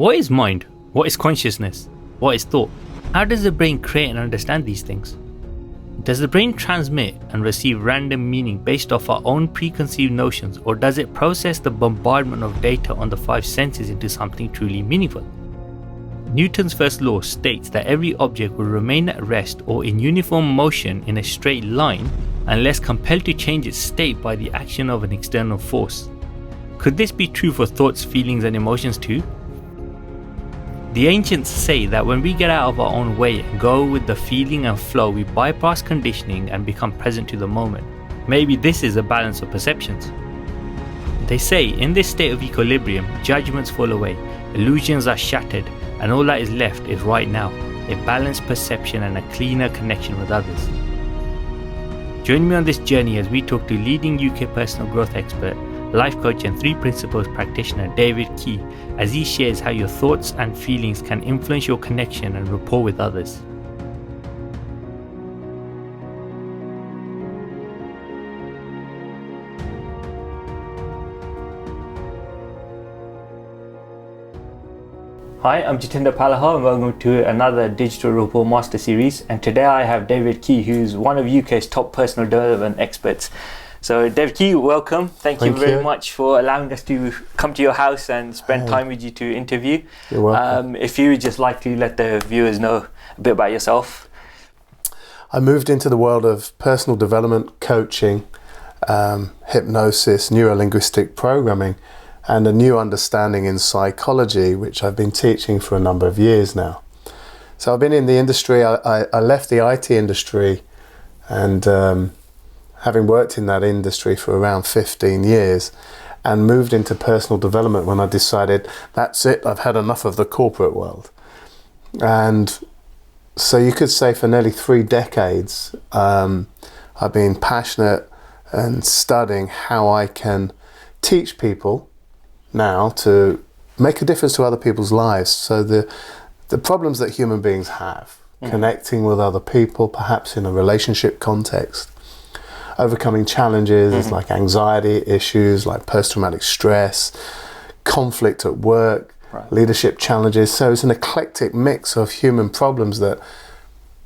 What is mind? What is consciousness? What is thought? How does the brain create and understand these things? Does the brain transmit and receive random meaning based off our own preconceived notions, or does it process the bombardment of data on the five senses into something truly meaningful? Newton's first law states that every object will remain at rest or in uniform motion in a straight line unless compelled to change its state by the action of an external force. Could this be true for thoughts, feelings, and emotions too? The ancients say that when we get out of our own way and go with the feeling and flow, we bypass conditioning and become present to the moment. Maybe this is a balance of perceptions. They say in this state of equilibrium, judgments fall away, illusions are shattered, and all that is left is right now, a balanced perception and a cleaner connection with others. Join me on this journey as we talk to leading UK personal growth expert, life coach and 3 principles practitioner David Key as he shares how your thoughts and feelings can influence your connection and rapport with others. Hi, I'm Jatinder Palaha and welcome to another Digital Rapport Master Series, and today I have David Key, who's one of UK's top personal development experts. So David Key, welcome. Thank you very much for allowing us to come to your house and spend time with you to interview. You're welcome. If you would just like to let the viewers know a bit about yourself. I moved into the world of personal development, coaching, hypnosis, neuro-linguistic programming, and a new understanding in psychology, which I've been teaching for a number of years now. So I've been in the industry. I left the IT industry, and having worked in that industry for around 15 years, and moved into personal development when I decided, that's it, I've had enough of the corporate world. And so you could say for nearly 3 decades, I've been passionate and studying how I can teach people now to make a difference to other people's lives. So the problems that human beings have, connecting with other people, perhaps in a relationship context, overcoming challenges like anxiety issues, like post-traumatic stress, conflict at work, leadership challenges. So it's an eclectic mix of human problems that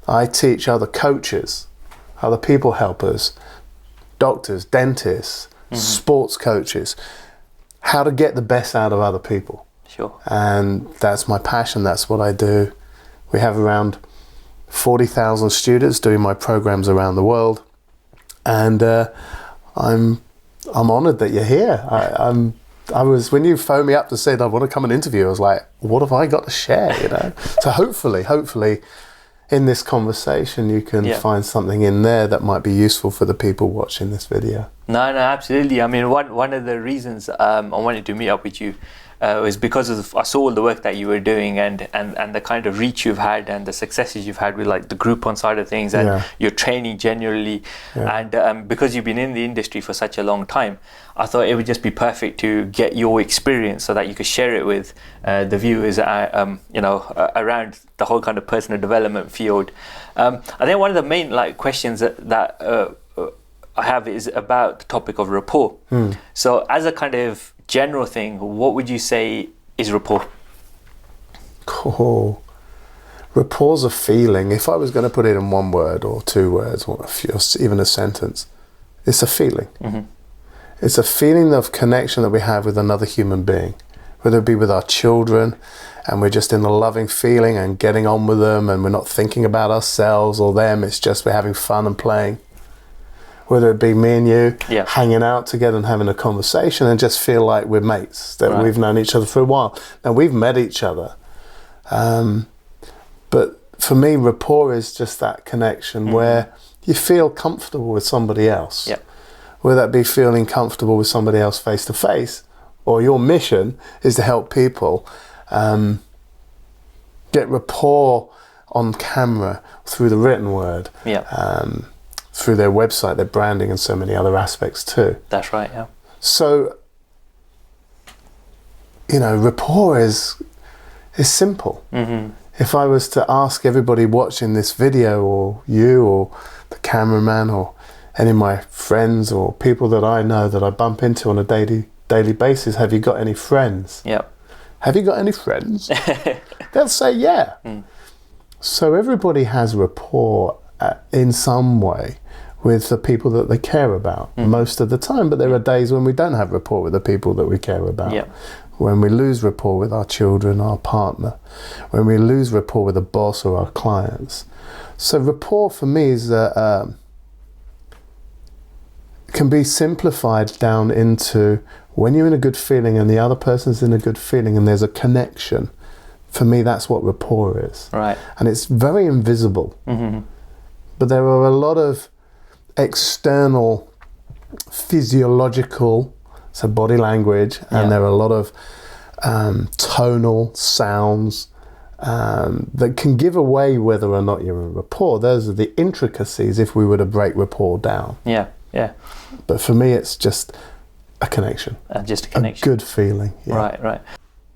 I teach other coaches, other people helpers, doctors, dentists, sports coaches, how to get the best out of other people. Sure. And that's my passion. That's what I do. We have around 40,000 students doing my programs around the world. And I'm honoured that you're here. I was, when you phoned me up to say I want to come and interview, I was like, what have I got to share? You know. So hopefully, in this conversation, you can find something in there that might be useful for the people watching this video. No, absolutely. I mean, one of the reasons I wanted to meet up with you was because I saw all the work that you were doing and the kind of reach you've had and the successes you've had with like the Groupon side of things and your training generally. And because you've been in the industry for such a long time, I thought it would just be perfect to get your experience so that you could share it with the viewers, around the whole kind of personal development field. I think one of the main questions that I have is about the topic of rapport. So as a kind of general thing, what would you say is rapport? Cool. Rapport's a feeling. If I was going to put it in 1 word or 2 words or even a sentence, it's a feeling. It's a feeling of connection that we have with another human being, whether it be with our children and we're just in a loving feeling and getting on with them and we're not thinking about ourselves or them, it's just we're having fun and playing. Whether it be me and you hanging out together and having a conversation and just feel like we're mates, that we've known each other for a while. Now, we've met each other. But for me, rapport is just that connection where you feel comfortable with somebody else. Whether that be feeling comfortable with somebody else face to face, or your mission is to help people get rapport on camera through the written word. Through their website, their branding, and so many other aspects too. That's right, yeah. So, rapport is simple. If I was to ask everybody watching this video, or you, or the cameraman, or any of my friends, or people that I know that I bump into on a daily basis, have you got any friends? have you got any friends? They'll say, yeah. So everybody has rapport in some way with the people that they care about most of the time, but there are days when we don't have rapport with the people that we care about. Yeah. When we lose rapport with our children, our partner, when we lose rapport with a boss or our clients. So rapport for me is can be simplified down into when you're in a good feeling and the other person's in a good feeling and there's a connection. For me, that's what rapport is. Right. And it's very invisible. But there are a lot of external physiological, so body language, and there are a lot of tonal sounds that can give away whether or not you're in rapport. Those are the intricacies if we were to break rapport down. Yeah, yeah. But for me, it's just a connection. Just a connection. A good feeling. Yeah. Right, right.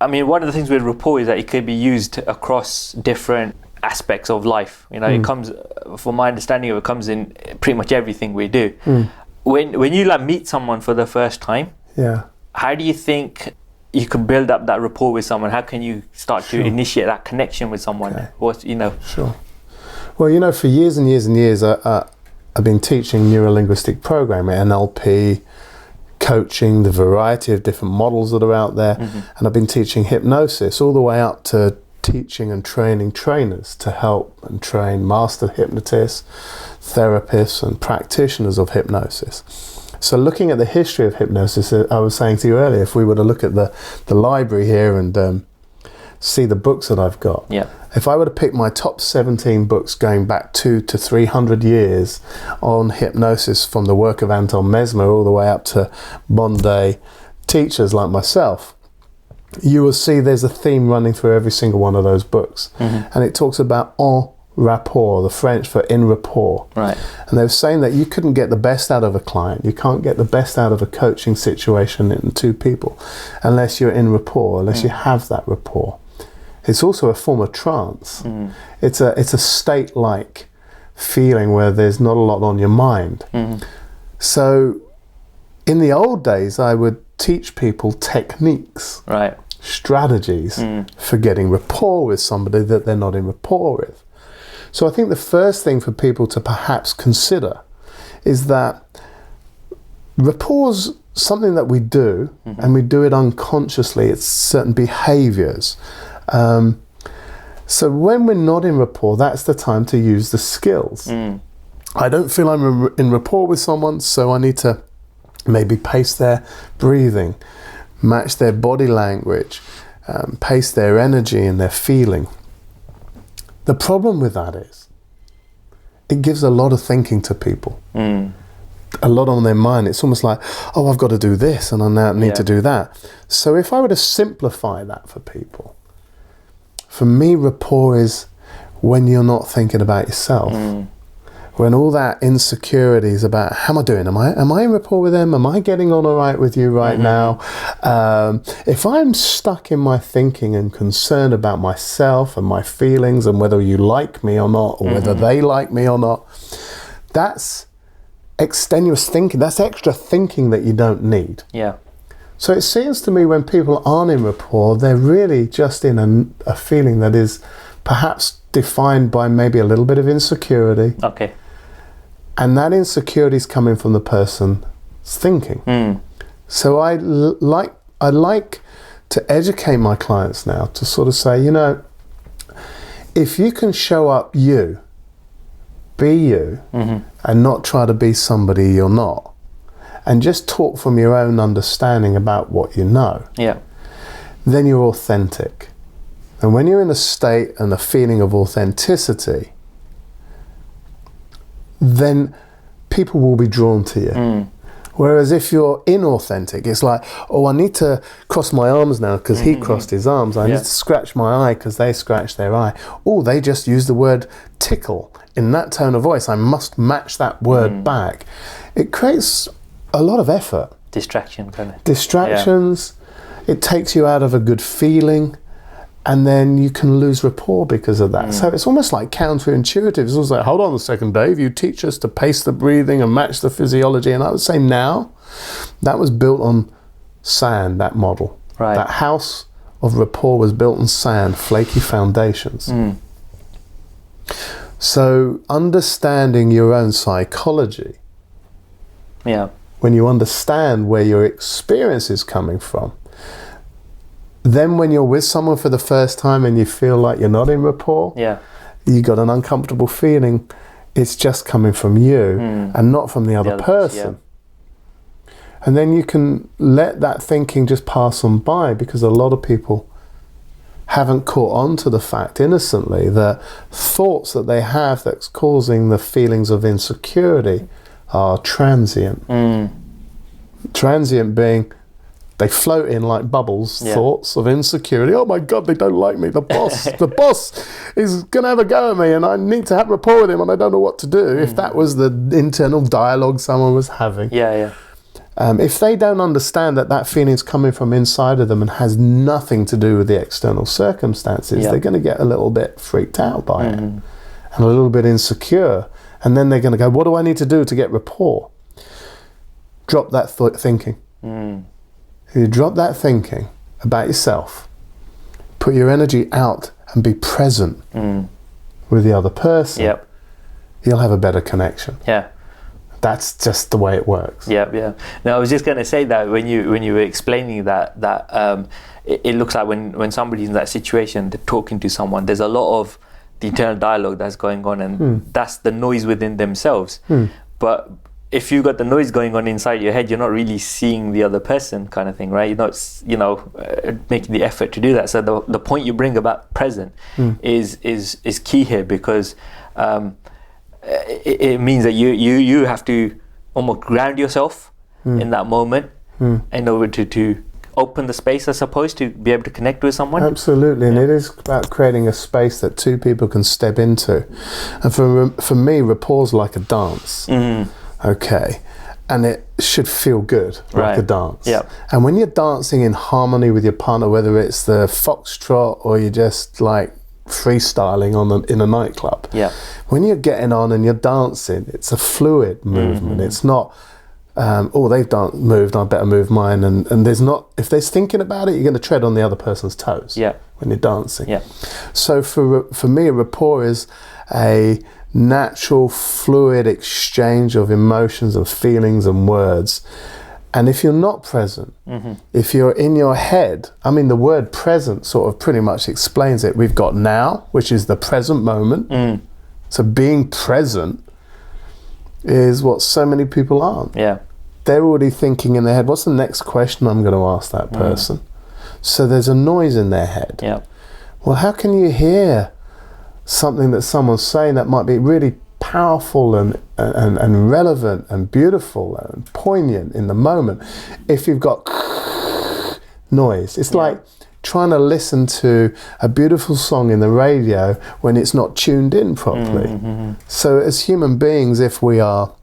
I mean, one of the things with rapport is that it could be used across different aspects of life. You know, it comes, from my understanding of it, comes in pretty much everything we do. When you like meet someone for the first time, how do you think you can build up that rapport with someone? How can you start to initiate that connection with someone? What, you know? Sure. Well, you know, for years and years and years, I've been teaching neuro-linguistic programming, NLP, coaching, the variety of different models that are out there, and I've been teaching hypnosis all the way up to teaching and training trainers to help and train master hypnotists, therapists and practitioners of hypnosis. So looking at the history of hypnosis, I was saying to you earlier, if we were to look at the library here and see the books that I've got, if I were to pick my top 17 books going back 200 to 300 years on hypnosis, from the work of Anton Mesmer all the way up to modern day teachers like myself, you will see there's a theme running through every single one of those books. And it talks about en rapport, the French for in rapport. Right. And they were saying that you couldn't get the best out of a client, you can't get the best out of a coaching situation in two people unless you're in rapport, unless you have that rapport. It's also a form of trance. It's a state-like feeling where there's not a lot on your mind. So in the old days, I would teach people techniques, strategies for getting rapport with somebody that they're not in rapport with. So I think the first thing for people to perhaps consider is that rapport's something that we do, and we do it unconsciously. It's certain behaviors. So when we're not in rapport, that's the time to use the skills. I don't feel I'm in rapport with someone, so I need to maybe pace their breathing, match their body language, pace their energy and their feeling. The problem with that is it gives a lot of thinking to people, a lot on their mind. It's almost like, oh, I've got to do this and I now need to do that. So if I were to simplify that for people, for me, rapport is when you're not thinking about yourself. When all that insecurities about how am I doing? Am I in rapport with them? Am I getting on all right with you right now? If I'm stuck in my thinking and concerned about myself and my feelings and whether you like me or not, or whether they like me or not, that's extenuous thinking. That's extra thinking that you don't need. So it seems to me when people aren't in rapport, they're really just in a feeling that is perhaps defined by maybe a little bit of insecurity. And that insecurity is coming from the person's thinking. So I like to educate my clients now to sort of say, you know, if you can show up you, be you, and not try to be somebody you're not, and just talk from your own understanding about what you know, then you're authentic. And when you're in a state and a feeling of authenticity, then people will be drawn to you. Whereas if you're inauthentic, it's like, oh, I need to cross my arms now because he crossed his arms. I need to scratch my eye because they scratched their eye. Oh, they just used the word tickle in that tone of voice. I must match that word back. It creates a lot of effort. Distraction, kind of. Distractions. It takes you out of a good feeling. And then you can lose rapport because of that. So it's almost like counterintuitive. It's almost like, hold on a second, Dave, you teach us to pace the breathing and match the physiology. And I would say now, that was built on sand, that model. That house of rapport was built on sand, flaky foundations. So understanding your own psychology, when you understand where your experience is coming from, then when you're with someone for the first time and you feel like you're not in rapport, you got an uncomfortable feeling, it's just coming from you and not from the other person. And then you can let that thinking just pass on by, because a lot of people haven't caught on to the fact innocently that thoughts that they have that's causing the feelings of insecurity are transient. Transient being they float in like bubbles, thoughts of insecurity. Oh my God, they don't like me. The boss is going to have a go at me and I need to have rapport with him and I don't know what to do. If that was the internal dialogue someone was having. If they don't understand that that feeling is coming from inside of them and has nothing to do with the external circumstances, they're going to get a little bit freaked out by it and a little bit insecure. And then they're going to go, what do I need to do to get rapport? Drop that thinking. You drop that thinking about yourself, put your energy out and be present with the other person, you'll have a better connection. That's just the way it works. No, I was just going to say that when you were explaining that it looks like when somebody's in that situation, they're talking to someone, there's a lot of the internal dialogue that's going on, and that's the noise within themselves. But if you've got the noise going on inside your head, you're not really seeing the other person, kind of thing, right? You're not, making the effort to do that. So the point you bring about present is key here, because it means that you have to almost ground yourself in that moment in order to open the space, I suppose, to be able to connect with someone. Absolutely, and it is about creating a space that two people can step into. And for me, rapport's like a dance. Okay, and it should feel good, like a dance. And when you're dancing in harmony with your partner, whether it's the foxtrot or you're just like freestyling in a nightclub, when you're getting on and you're dancing, it's a fluid movement. It's not they've moved, I better move mine, and there's not, if there's thinking about it, you're going to tread on the other person's toes when you're dancing. So for me, a rapport is a natural fluid exchange of emotions and feelings and words. And if you're not present, if you're in your head, I mean, the word present sort of pretty much explains it. We've got now, which is the present moment. So being present is what so many people aren't. They're already thinking in their head, what's the next question I'm going to ask that person? So there's a noise in their head. Well, how can you hear something that someone's saying that might be really powerful and relevant and beautiful and poignant in the moment if you've got noise? It's like trying to listen to a beautiful song in the radio when it's not tuned in properly. So as human beings, if we are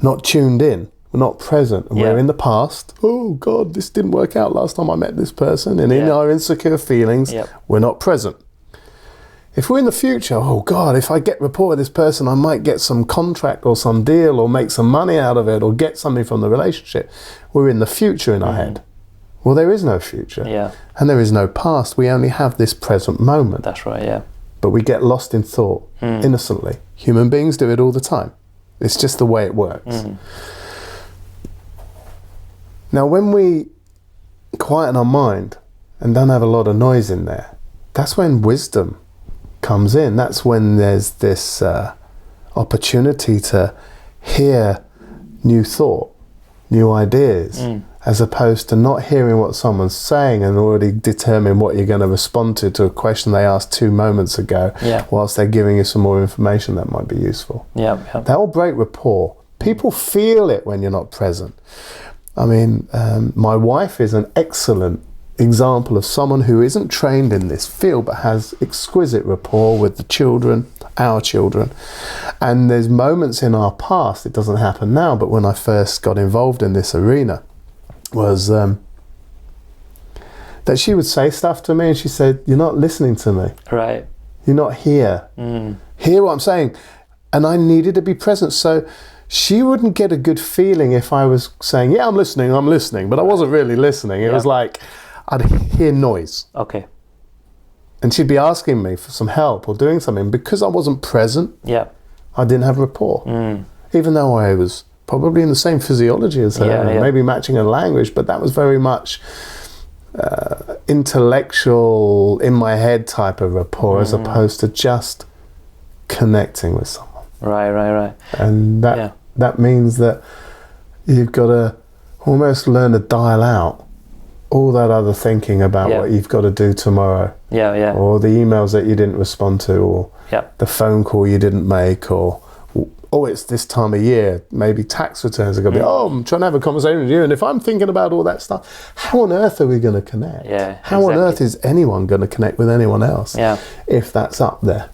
not tuned in, we're not present, and we're in the past, oh God, this didn't work out last time I met this person, and in our insecure feelings, we're not present. If we're in the future, oh God, if I get rapport with this person, I might get some contract or some deal or make some money out of it or get something from the relationship. We're in the future in our head. Well, there is no future. And there is no past. We only have this present moment. That's right, But we get lost in thought innocently. Human beings do it all the time. It's just the way it works. Now, when we quieten our mind and don't have a lot of noise in there, that's when wisdom comes in. That's when there's this opportunity to hear new thought, new ideas, as opposed to not hearing what someone's saying and already determine what you're going to respond to a question they asked 2 moments ago, whilst they're giving you some more information that might be useful. That will break rapport. People feel it when you're not present. I mean, my wife is an excellent example of someone who isn't trained in this field but has exquisite rapport with the children, our children. And there's moments in our past, it doesn't happen now, but when I first got involved in this arena, was that she would say stuff to me and she said, you're not listening to me. You're not here. Hear what I'm saying. And I needed to be present. So she wouldn't get a good feeling if I was saying, yeah, I'm listening, but I wasn't really listening. It was like, I'd hear noise. Okay. And she'd be asking me for some help or doing something. Because I wasn't present, Yeah. I didn't have rapport. Even though I was probably in the same physiology as her, and maybe matching her language, but that was very much intellectual, in my head type of rapport, as opposed to just connecting with someone. Right. And that means that you've got to almost learn to dial out all that other thinking about what you've got to do tomorrow. Or the emails that you didn't respond to, or the phone call you didn't make, or it's this time of year, maybe tax returns are going to be, I'm trying to have a conversation with you, and if I'm thinking about all that stuff, how on earth are we going to connect? How on earth is anyone going to connect with anyone else if that's up there?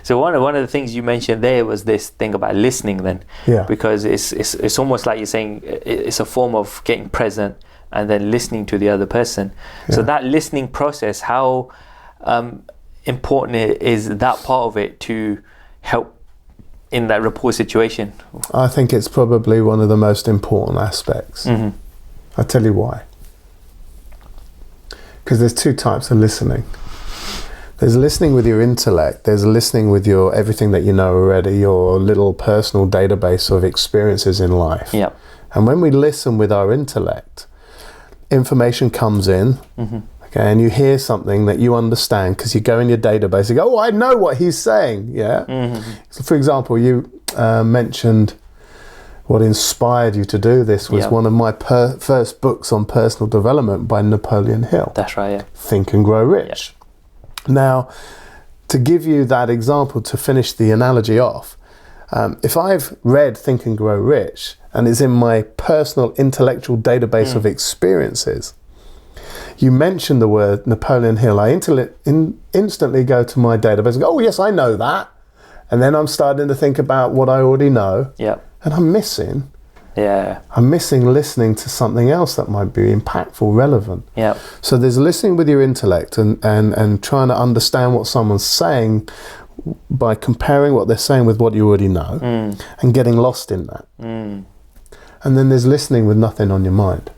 So one of the things you mentioned there was this thing about listening then, because it's almost like you're saying it's a form of getting present and then listening to the other person. So that listening process, how important is that part of it to help in that rapport situation? I think it's probably one of the most important aspects. I'll tell you why. Because there's two types of listening. There's listening with your intellect. There's listening with your everything that you know already, your little personal database of experiences in life. And when we listen with our intellect, information comes in, okay, and you hear something that you understand because you go in your database and go, I know what he's saying, So for example, you mentioned what inspired you to do this was one of my first books on personal development by Napoleon Hill. That's right, Think and Grow Rich. Now, to give you that example, to finish the analogy off, if I've read Think and Grow Rich and it's in my personal intellectual database of experiences, you mentioned the word Napoleon Hill, I instantly go to my database and go, oh yes, I know that. And then I'm starting to think about what I already know. And I'm missing listening to something else that might be impactful, relevant. So there's listening with your intellect and trying to understand what someone's saying by comparing what they're saying with what you already know and getting lost in that. And then there's listening with nothing on your mind.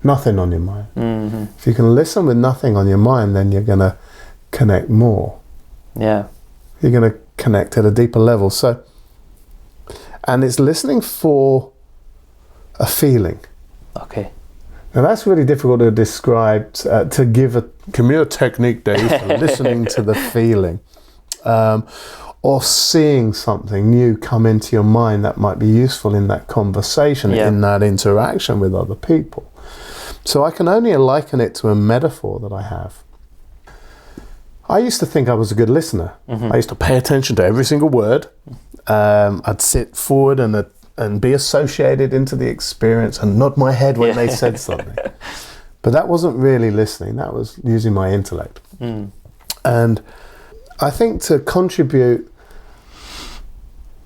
Nothing on your mind. If you can listen with nothing on your mind, then you're going to connect more. You're going to connect at a deeper level. And it's listening for a feeling. Okay. Now that's really difficult to describe, give me a technique, Dave, for listening to the feeling. Or seeing something new come into your mind that might be useful in that conversation, in that interaction with other people. So I can only liken it to a metaphor that I have. I used to think I was a good listener. I used to pay attention to every single word. I'd sit forward and be associated into the experience and nod my head when they said something. But that wasn't really listening. That was using my intellect. And I think to contribute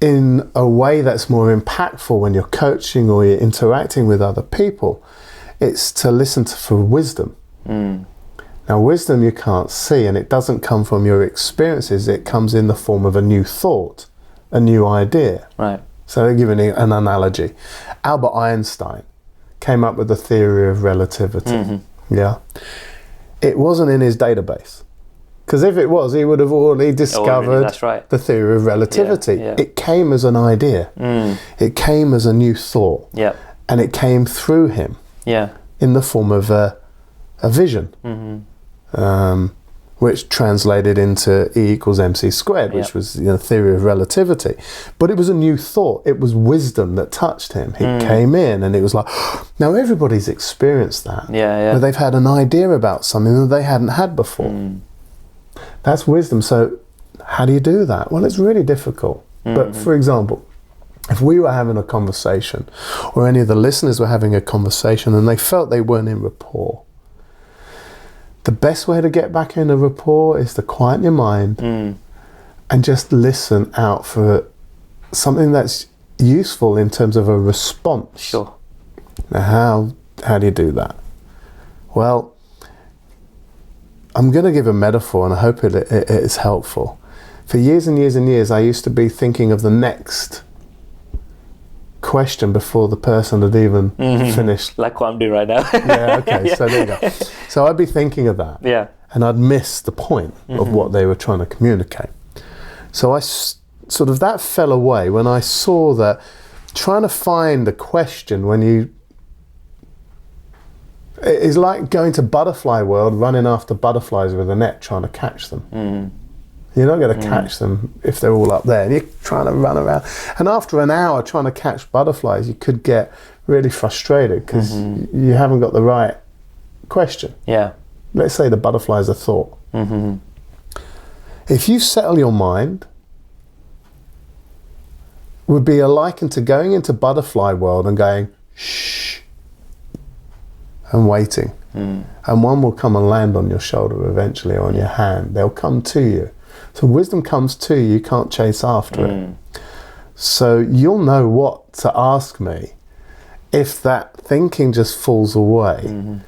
in a way that's more impactful when you're coaching or you're interacting with other people, it's to listen for wisdom. Now, wisdom you can't see, and it doesn't come from your experiences. It comes in the form of a new thought, a new idea. So I'll give you an analogy. Albert Einstein came up with the theory of relativity. It wasn't in his database. Because if it was, he would have already discovered the theory of relativity. It came as an idea. It came as a new thought. And it came through him in the form of a vision, which translated into E equals MC squared, which was the theory of relativity. But it was a new thought. It was wisdom that touched him. He came in and it was like, now everybody's experienced that. Where they've had an idea about something that they hadn't had before. That's wisdom. So how do you do that? Well, it's really difficult. But for example, if we were having a conversation or any of the listeners were having a conversation and they felt they weren't in rapport, the best way to get back in a rapport is to quieten your mind and just listen out for something that's useful in terms of a response. Now, how do you do that? Well, I'm going to give a metaphor and I hope it is helpful. For years and years and years, I used to be thinking of the next question before the person had even finished. Like what I'm doing right now. Yeah, okay, so there you go. So I'd be thinking of that. Yeah. And I'd miss the point of what they were trying to communicate. So sort of that fell away when I saw that trying to find the question when you... It's like going to butterfly world, running after butterflies with a net, trying to catch them. You're not going to catch them if they're all up there. And you're trying to run around. And after an hour trying to catch butterflies, you could get really frustrated because you haven't got the right question. Yeah. Let's say the butterfly is a thought. If you settle your mind, would be a liken to going into butterfly world and going, shh, and waiting. And one will come and land on your shoulder eventually, or on your hand. They'll come to you. So wisdom comes to you, you can't chase after it. So you'll know what to ask me if that thinking just falls away.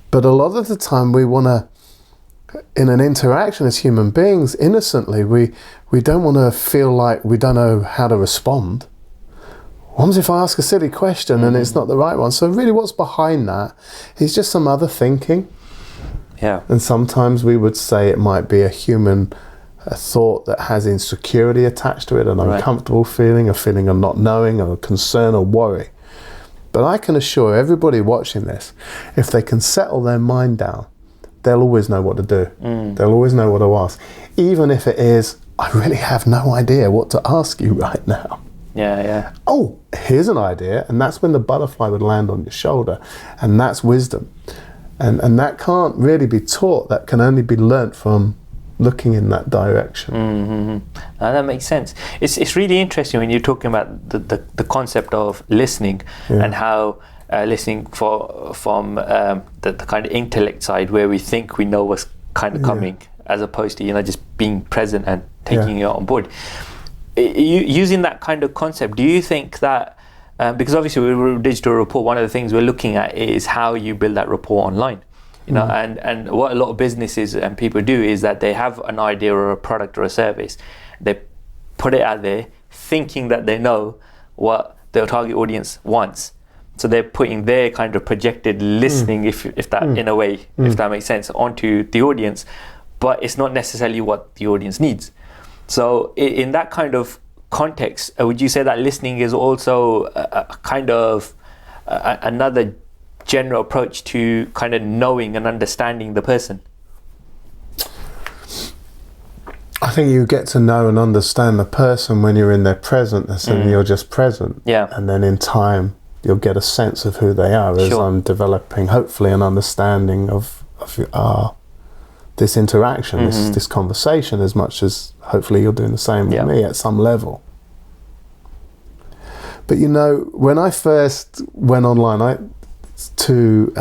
But a lot of the time we want to, in an interaction as human beings, innocently, we don't want to feel like we don't know how to respond. What if I ask a silly question and it's not the right one? So really what's behind that is just some other thinking. Yeah. And sometimes we would say it might be a thought that has insecurity attached to it, an uncomfortable feeling, a feeling of not knowing, or a concern or worry. But I can assure everybody watching this, if they can settle their mind down, they'll always know what to do. They'll always know what to ask. Even if it is, I really have no idea what to ask you right now. Yeah. Oh, here's an idea. And that's when the butterfly would land on your shoulder. And that's wisdom. And that can't really be taught. That can only be learnt from looking in that direction. That makes sense. It's really interesting when you're talking about the concept of listening and how listening from the kind of intellect side, where we think we know what's kind of coming, as opposed to just being present and taking it on board. Using that kind of concept, do you think that because obviously with digital rapport, one of the things we're looking at is how you build that rapport online. And what a lot of businesses and people do is that they have an idea or a product or a service, they put it out there thinking that they know what their target audience wants. So they're putting their kind of projected listening, if that in a way, if that makes sense, onto the audience, but it's not necessarily what the audience needs. So in that kind of context, would you say that listening is also a kind of another general approach to kind of knowing and understanding the person? I think you get to know and understand the person when you're in their presence and you're just present. Yeah. And then in time, you'll get a sense of who they are as I'm developing, hopefully, an understanding of this interaction, this conversation, as much as hopefully you're doing the same with me at some level. But when I first went online, to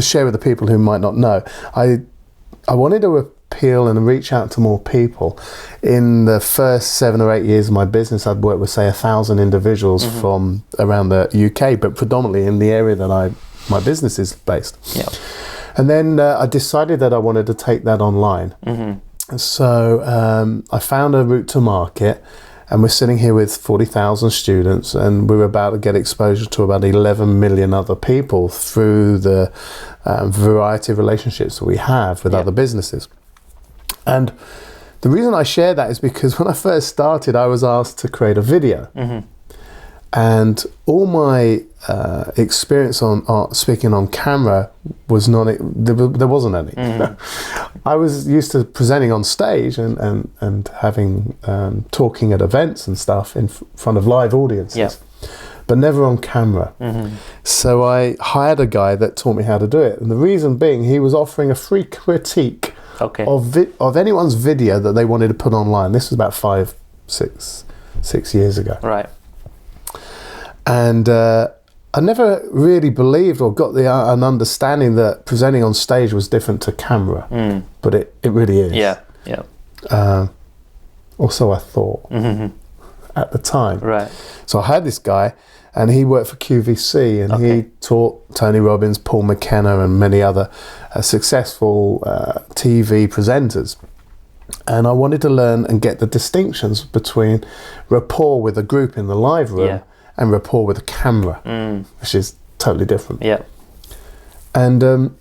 share with the people who might not know, I wanted to appeal and reach out to more people. In the first 7 or 8 years of my business, I'd worked with, say, 1,000 individuals from around the UK, but predominantly in the area that my business is based. Yeah. And then I decided that I wanted to take that online. So I found a route to market, and we're sitting here with 40,000 students, and we're about to get exposure to about 11 million other people through the variety of relationships that we have with other businesses. And the reason I share that is because when I first started, I was asked to create a video. And all my experience on speaking on camera was there wasn't any. I was used to presenting on stage and having talking at events and stuff in front of live audiences, but never on camera. So I hired a guy that taught me how to do it. And the reason being, he was offering a free critique of anyone's video that they wanted to put online. This was about 6 years ago. Right. And I never really believed or got an understanding that presenting on stage was different to camera, but it really is. Or so I thought at the time. Right. So I had this guy, and he worked for QVC, and he taught Tony Robbins, Paul McKenna, and many other successful TV presenters. And I wanted to learn and get the distinctions between rapport with a group in the live room and rapport with a camera, which is totally different. Yeah. And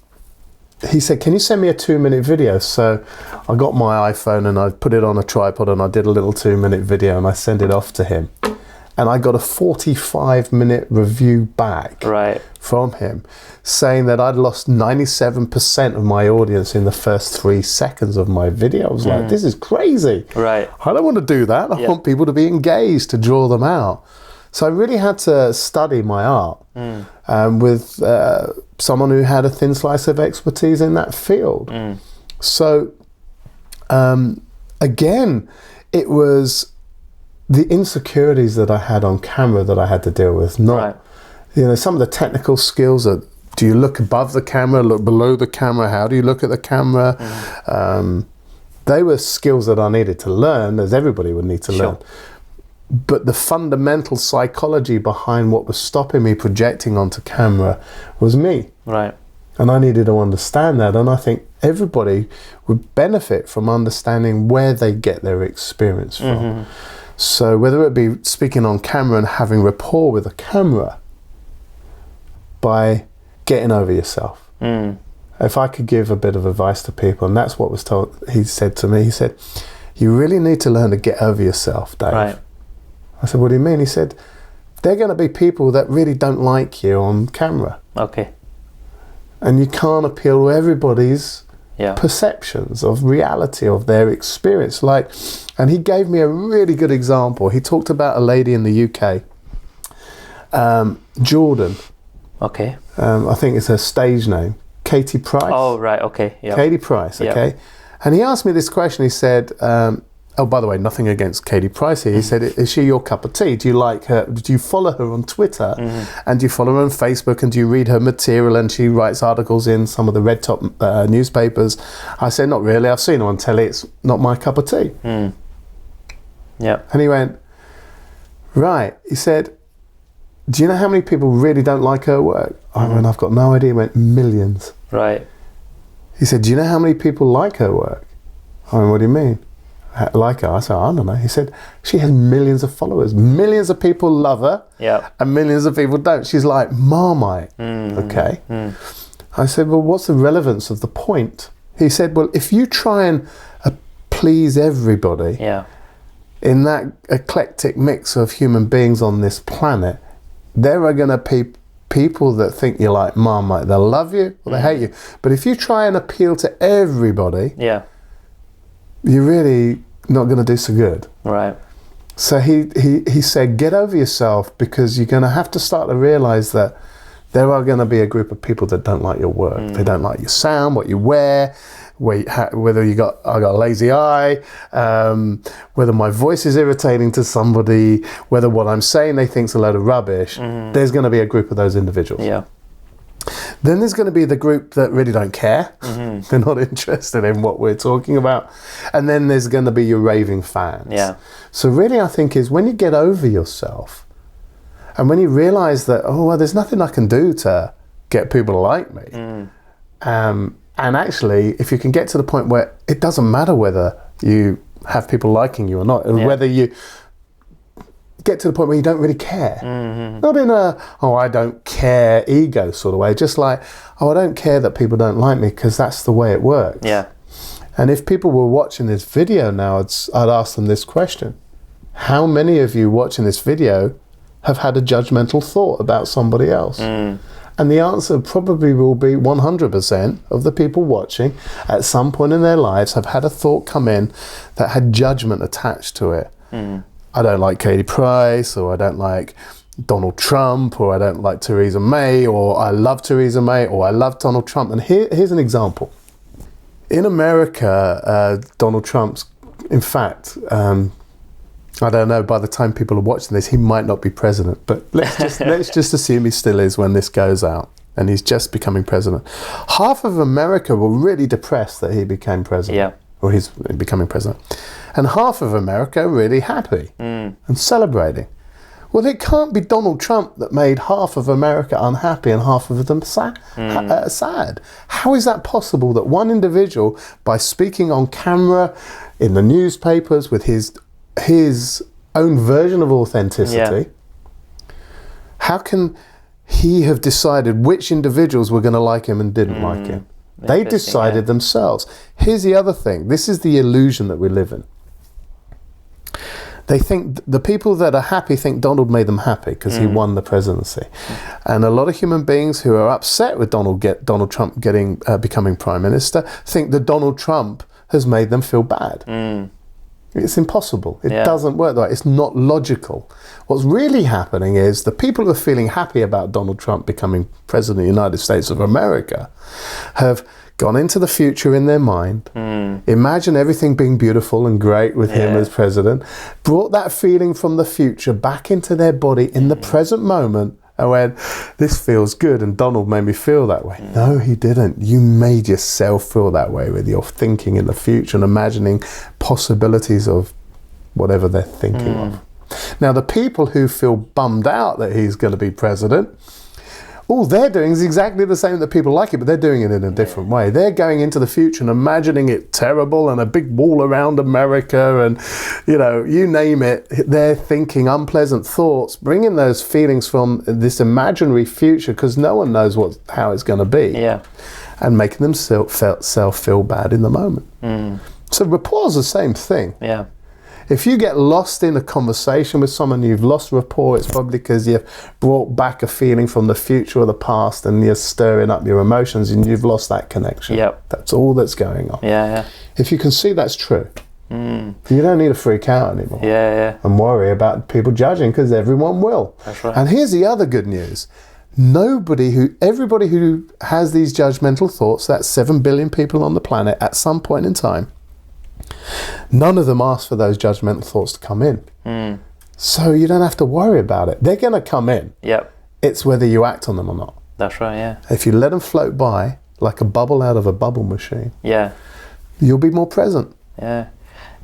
he said, can you send me a 2-minute video? So I got my iPhone and I put it on a tripod and I did a little 2-minute video and I sent it off to him. And I got a 45-minute review back from him saying that I'd lost 97% of my audience in the first 3 seconds of my video. I was like, this is crazy. Right. I don't want to do that. I want people to be engaged, to draw them out. So I really had to study my art with someone who had a thin slice of expertise in that field. So again, it was the insecurities that I had on camera that I had to deal with, not some of the technical skills. That do you look above the camera, look below the camera, how do you look at the camera? They were skills that I needed to learn, as everybody would need to learn. But the fundamental psychology behind what was stopping me projecting onto camera was me. Right. And I needed to understand that. And I think everybody would benefit from understanding where they get their experience from. So whether it be speaking on camera and having rapport with a camera by getting over yourself. If I could give a bit of advice to people, and that's what was told, he said to me, he said, you really need to learn to get over yourself, Dave. Right. I said, what do you mean? He said, there are going to be people that really don't like you on camera. Okay. And you can't appeal to everybody's perceptions of reality, of their experience. And he gave me a really good example. He talked about a lady in the UK, Jordan. Okay. I think it's her stage name, Katie Price. Oh, right. Okay. Yeah. Katie Price. Okay. And he asked me this question. He said, oh, by the way, nothing against Katie Price here. He said, is she your cup of tea? Do you like her? Do you follow her on Twitter? And do you follow her on Facebook? And do you read her material? And she writes articles in some of the red top newspapers. I said, not really. I've seen her on telly. It's not my cup of tea. Yeah. And he went, right. He said, do you know how many people really don't like her work? I went, I've got no idea. He went, millions. Right. He said, do you know how many people like her work? I went, what do you mean? Like her? I said, I don't know. He said, she has millions of followers. Millions of people love her. Yeah. And millions of people don't. She's like Marmite. Okay. I said, well, what's the relevance of the point? He said, well, if you try and please everybody in that eclectic mix of human beings on this planet, there are going to be people that think you're like Marmite. They'll love you or they hate you. But if you try and appeal to everybody, you're really not going to do so good. Right. So he said, get over yourself, because you're going to have to start to realize that there are going to be a group of people that don't like your work. They don't like your sound, what you wear, whether I got a lazy eye, whether my voice is irritating to somebody, whether what I'm saying they think's a load of rubbish. There's going to be a group of those individuals. Yeah. Then there's going to be the group that really don't care. They're not interested in what we're talking about. And then there's going to be your raving fans. Yeah. So really, I think is when you get over yourself and when you realize that, oh, well, there's nothing I can do to get people to like me. And actually, if you can get to the point where it doesn't matter whether you have people liking you or not, and whether you get to the point where you don't really care. Not in a, oh, I don't care ego sort of way, just like, oh, I don't care that people don't like me because that's the way it works. Yeah. And if people were watching this video now, I'd ask them this question. How many of you watching this video have had a judgmental thought about somebody else? And the answer probably will be 100% of the people watching at some point in their lives have had a thought come in that had judgment attached to it. I don't like Katie Price, or I don't like Donald Trump, or I don't like Theresa May, or I love Theresa May, or I love Donald Trump. And here's an example. In America, Donald Trump's, in fact, I don't know, by the time people are watching this, he might not be president, but let's just assume he still is when this goes out, and he's just becoming president. Half of America were really depressed that he became president, or he's becoming president. And half of America really happy and celebrating. Well, it can't be Donald Trump that made half of America unhappy and half of them sad. How is that possible that one individual, by speaking on camera, in the newspapers, with his own version of authenticity, How can he have decided which individuals were going to like him and didn't like him? They decided themselves. Here's the other thing. This is the illusion that we live in. They think the people that are happy think Donald made them happy because he won the presidency. And a lot of human beings who are upset with Donald Trump becoming prime minister think that Donald Trump has made them feel bad. It's impossible. It doesn't work that way. It's not logical. What's really happening is the people who are feeling happy about Donald Trump becoming president of the United States of America have gone into the future in their mind, imagine everything being beautiful and great with him as president, brought that feeling from the future back into their body in the present moment, and went, this feels good and Donald made me feel that way. No, he didn't. You made yourself feel that way with your thinking in the future and imagining possibilities of whatever they're thinking of. Now, the people who feel bummed out that he's going to be president, all they're doing is exactly the same that people like it, but they're doing it in a different way. They're going into the future and imagining it terrible and a big wall around America and, you know, you name it. They're thinking unpleasant thoughts, bringing those feelings from this imaginary future because no one knows how it's going to be, and making themselves feel bad in the moment. So rapport is the same thing. If you get lost in a conversation with someone, you've lost rapport, it's probably because you've brought back a feeling from the future or the past and you're stirring up your emotions and you've lost that connection. That's all that's going on. If you can see that's true, you don't need to freak out anymore and worry about people judging because everyone will. That's right. And here's the other good news. Everybody who has these judgmental thoughts, that's 7 billion people on the planet at some point in time, none of them ask for those judgmental thoughts to come in. So you don't have to worry about it. They're going to come in. It's whether you act on them or not. That's right, If you let them float by like a bubble out of a bubble machine, you'll be more present.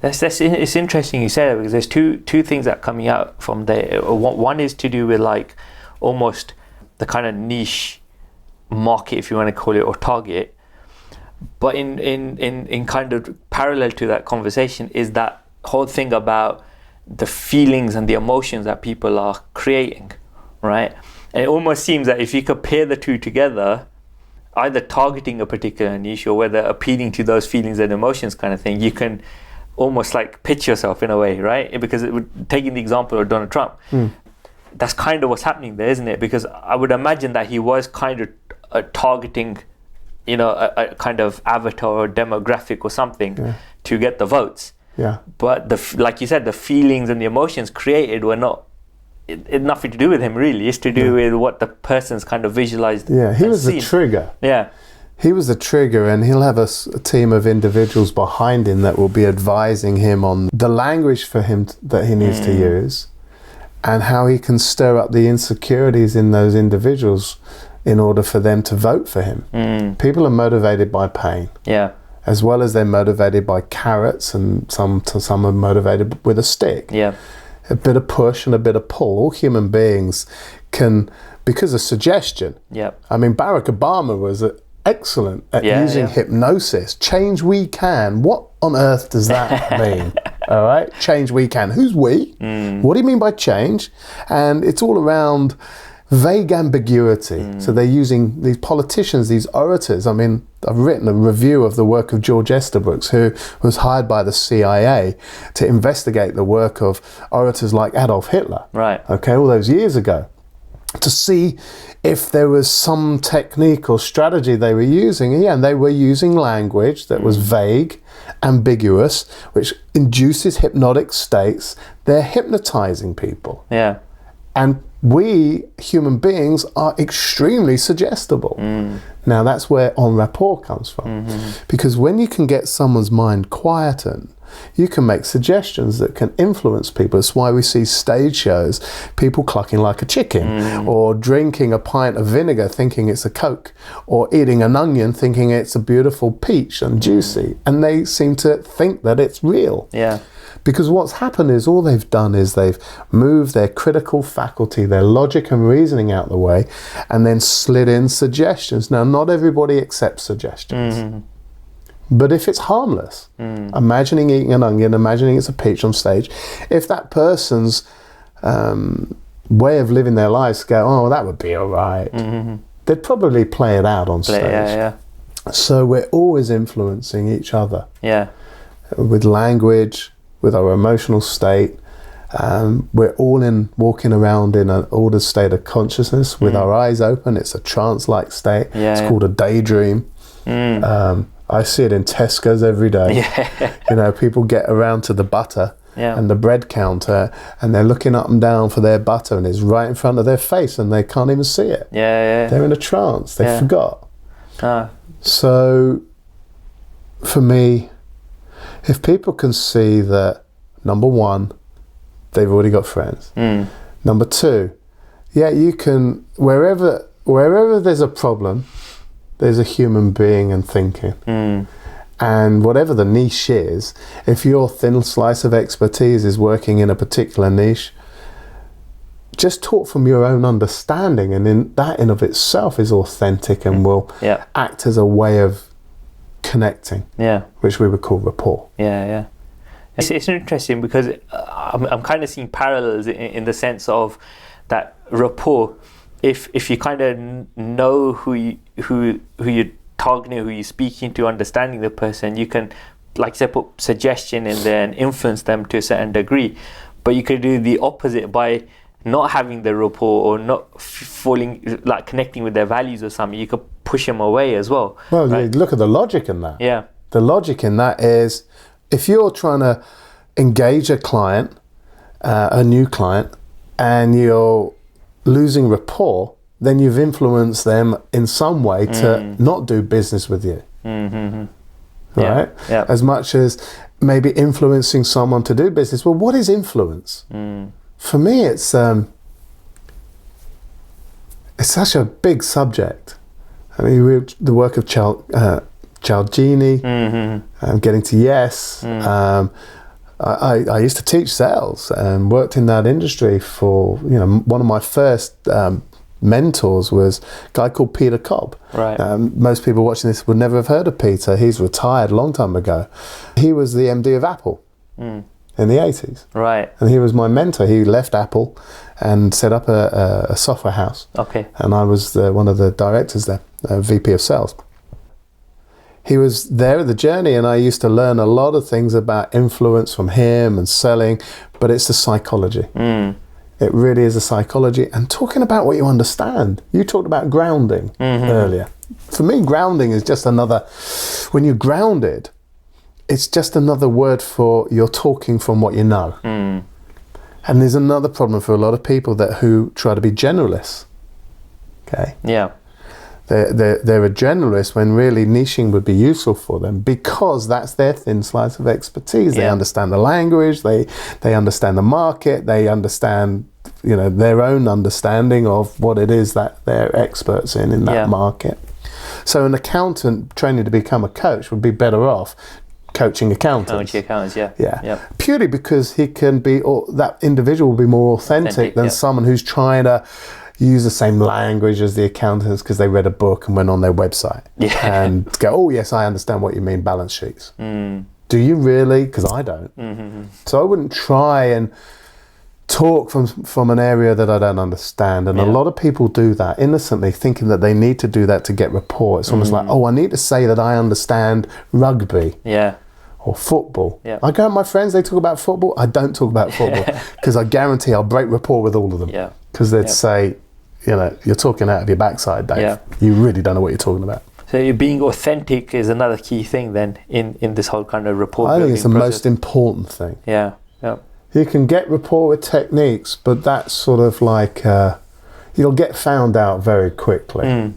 It's interesting you say that because there's two things that are coming out from there. One is to do with like almost the kind of niche market, if you want to call it, or target. But in kind of parallel to that conversation is that whole thing about the feelings and the emotions that people are creating, right? And it almost seems that if you could pair the two together, either targeting a particular niche or whether appealing to those feelings and emotions kind of thing, you can almost like pitch yourself in a way, right? Because taking the example of Donald Trump, that's kind of what's happening there, isn't it? Because I would imagine that he was kind of targeting, you know, a kind of avatar or demographic or something to get the votes. But like you said, the feelings and the emotions created were not, it nothing to do with him really. It's to do with what the person's kind of visualized. He was the trigger. He was the trigger, and he'll have a team of individuals behind him that will be advising him on the language for him that he needs to use and how he can stir up the insecurities in those individuals in order for them to vote for him. People are motivated by pain. As well as they're motivated by carrots, and some are motivated with a stick. A bit of push and a bit of pull. All human beings can, because of suggestion. I mean, Barack Obama was excellent at using hypnosis. Change we can. What on earth does that mean? All right, change we can. Who's we? What do you mean by change? And it's all around vague ambiguity. So they're using these politicians, these orators. I mean, I've written a review of the work of George Esterbrook, who was hired by the CIA to investigate the work of orators like Adolf Hitler. Okay, all those years ago, to see if there was some technique or strategy they were using. And they were using language that was vague, ambiguous, which induces hypnotic states. They're hypnotizing people. And we human beings are extremely suggestible. Now that's where on rapport comes from. Because when you can get someone's mind quietened, you can make suggestions that can influence people. That's why we see stage shows, people clucking like a chicken, or drinking a pint of vinegar thinking it's a Coke, or eating an onion thinking it's a beautiful peach and juicy, and they seem to think that it's real. Because what's happened is all they've done is they've moved their critical faculty, their logic and reasoning out the way, and then slid in suggestions. Now, not everybody accepts suggestions. But if it's harmless, imagining eating an onion, imagining it's a peach on stage, if that person's way of living their lives go, oh, that would be all right. They'd probably play it out on stage. Yeah. So we're always influencing each other. Yeah. With language, with our emotional state. We're all walking around in an ordered state of consciousness with our eyes open. It's a trance-like state. It's called a daydream. I see it in Tesco's every day. You know, people get around to the butter and the bread counter, and they're looking up and down for their butter, and it's right in front of their face, and they can't even see it. They're in a trance. They forgot. So, for me, if people can see that, number one, they've already got friends. Number two, you can, wherever there's a problem, there's a human being and thinking. And whatever the niche is, if your thin slice of expertise is working in a particular niche, just talk from your own understanding, and in that in of itself is authentic and will act as a way of connecting, which we would call rapport. It's interesting because I'm kind of seeing parallels in the sense of that rapport. If you kind of know who you're targeting, who you're speaking to, understanding the person, you can, like I said, put suggestion in there and influence them to a certain degree. But you could do the opposite by not having the rapport or not falling, like connecting with their values or something. You could push them away as well. Well, right? Look at the logic in that. The logic in that is, if you're trying to engage a client, a new client, and you're losing rapport, then you've influenced them in some way to not do business with you. Right? As much as maybe influencing someone to do business. Well, what is influence? For me, it's such a big subject. I mean, the work of Cialdini, getting to yes. I used to teach sales and worked in that industry for, one of my first mentors was a guy called Peter Cobb. Most people watching this would never have heard of Peter. He's retired a long time ago. He was the MD of Apple in the 80s. And he was my mentor. He left Apple and set up a software house. And I was one of the directors there, VP of sales. He was there at the journey, and I used to learn a lot of things about influence from him and selling, but it's the psychology. It really is a psychology. And talking about what you understand. You talked about grounding earlier. For me, grounding is just another, when you're grounded, it's just another word for you're talking from what you know. And there's another problem for a lot of people who try to be generalists. They're a generalist when really niching would be useful for them, because that's their thin slice of expertise. They understand the language, they understand the market, they understand their own understanding of what it is that they're experts in that market. So an accountant training to become a coach would be better off coaching accountants. Purely because he can be, or that individual will be more authentic than someone who's trying to use the same language as the accountants because they read a book and went on their website and go, oh yes, I understand what you mean, balance sheets. Do you really? Because I don't. So I wouldn't try and talk from an area that I don't understand. And a lot of people do that innocently, thinking that they need to do that to get rapport. It's almost like, oh, I need to say that I understand rugby. Or football. I go with my friends, they talk about football. I don't talk about football because I guarantee I'll break rapport with all of them. Because they'd say, you're talking out of your backside, Dave. You really don't know what you're talking about. So being authentic is another key thing then in this whole kind of rapport building. I think it's the most important thing. You can get rapport with techniques, but that's sort of like, you'll get found out very quickly.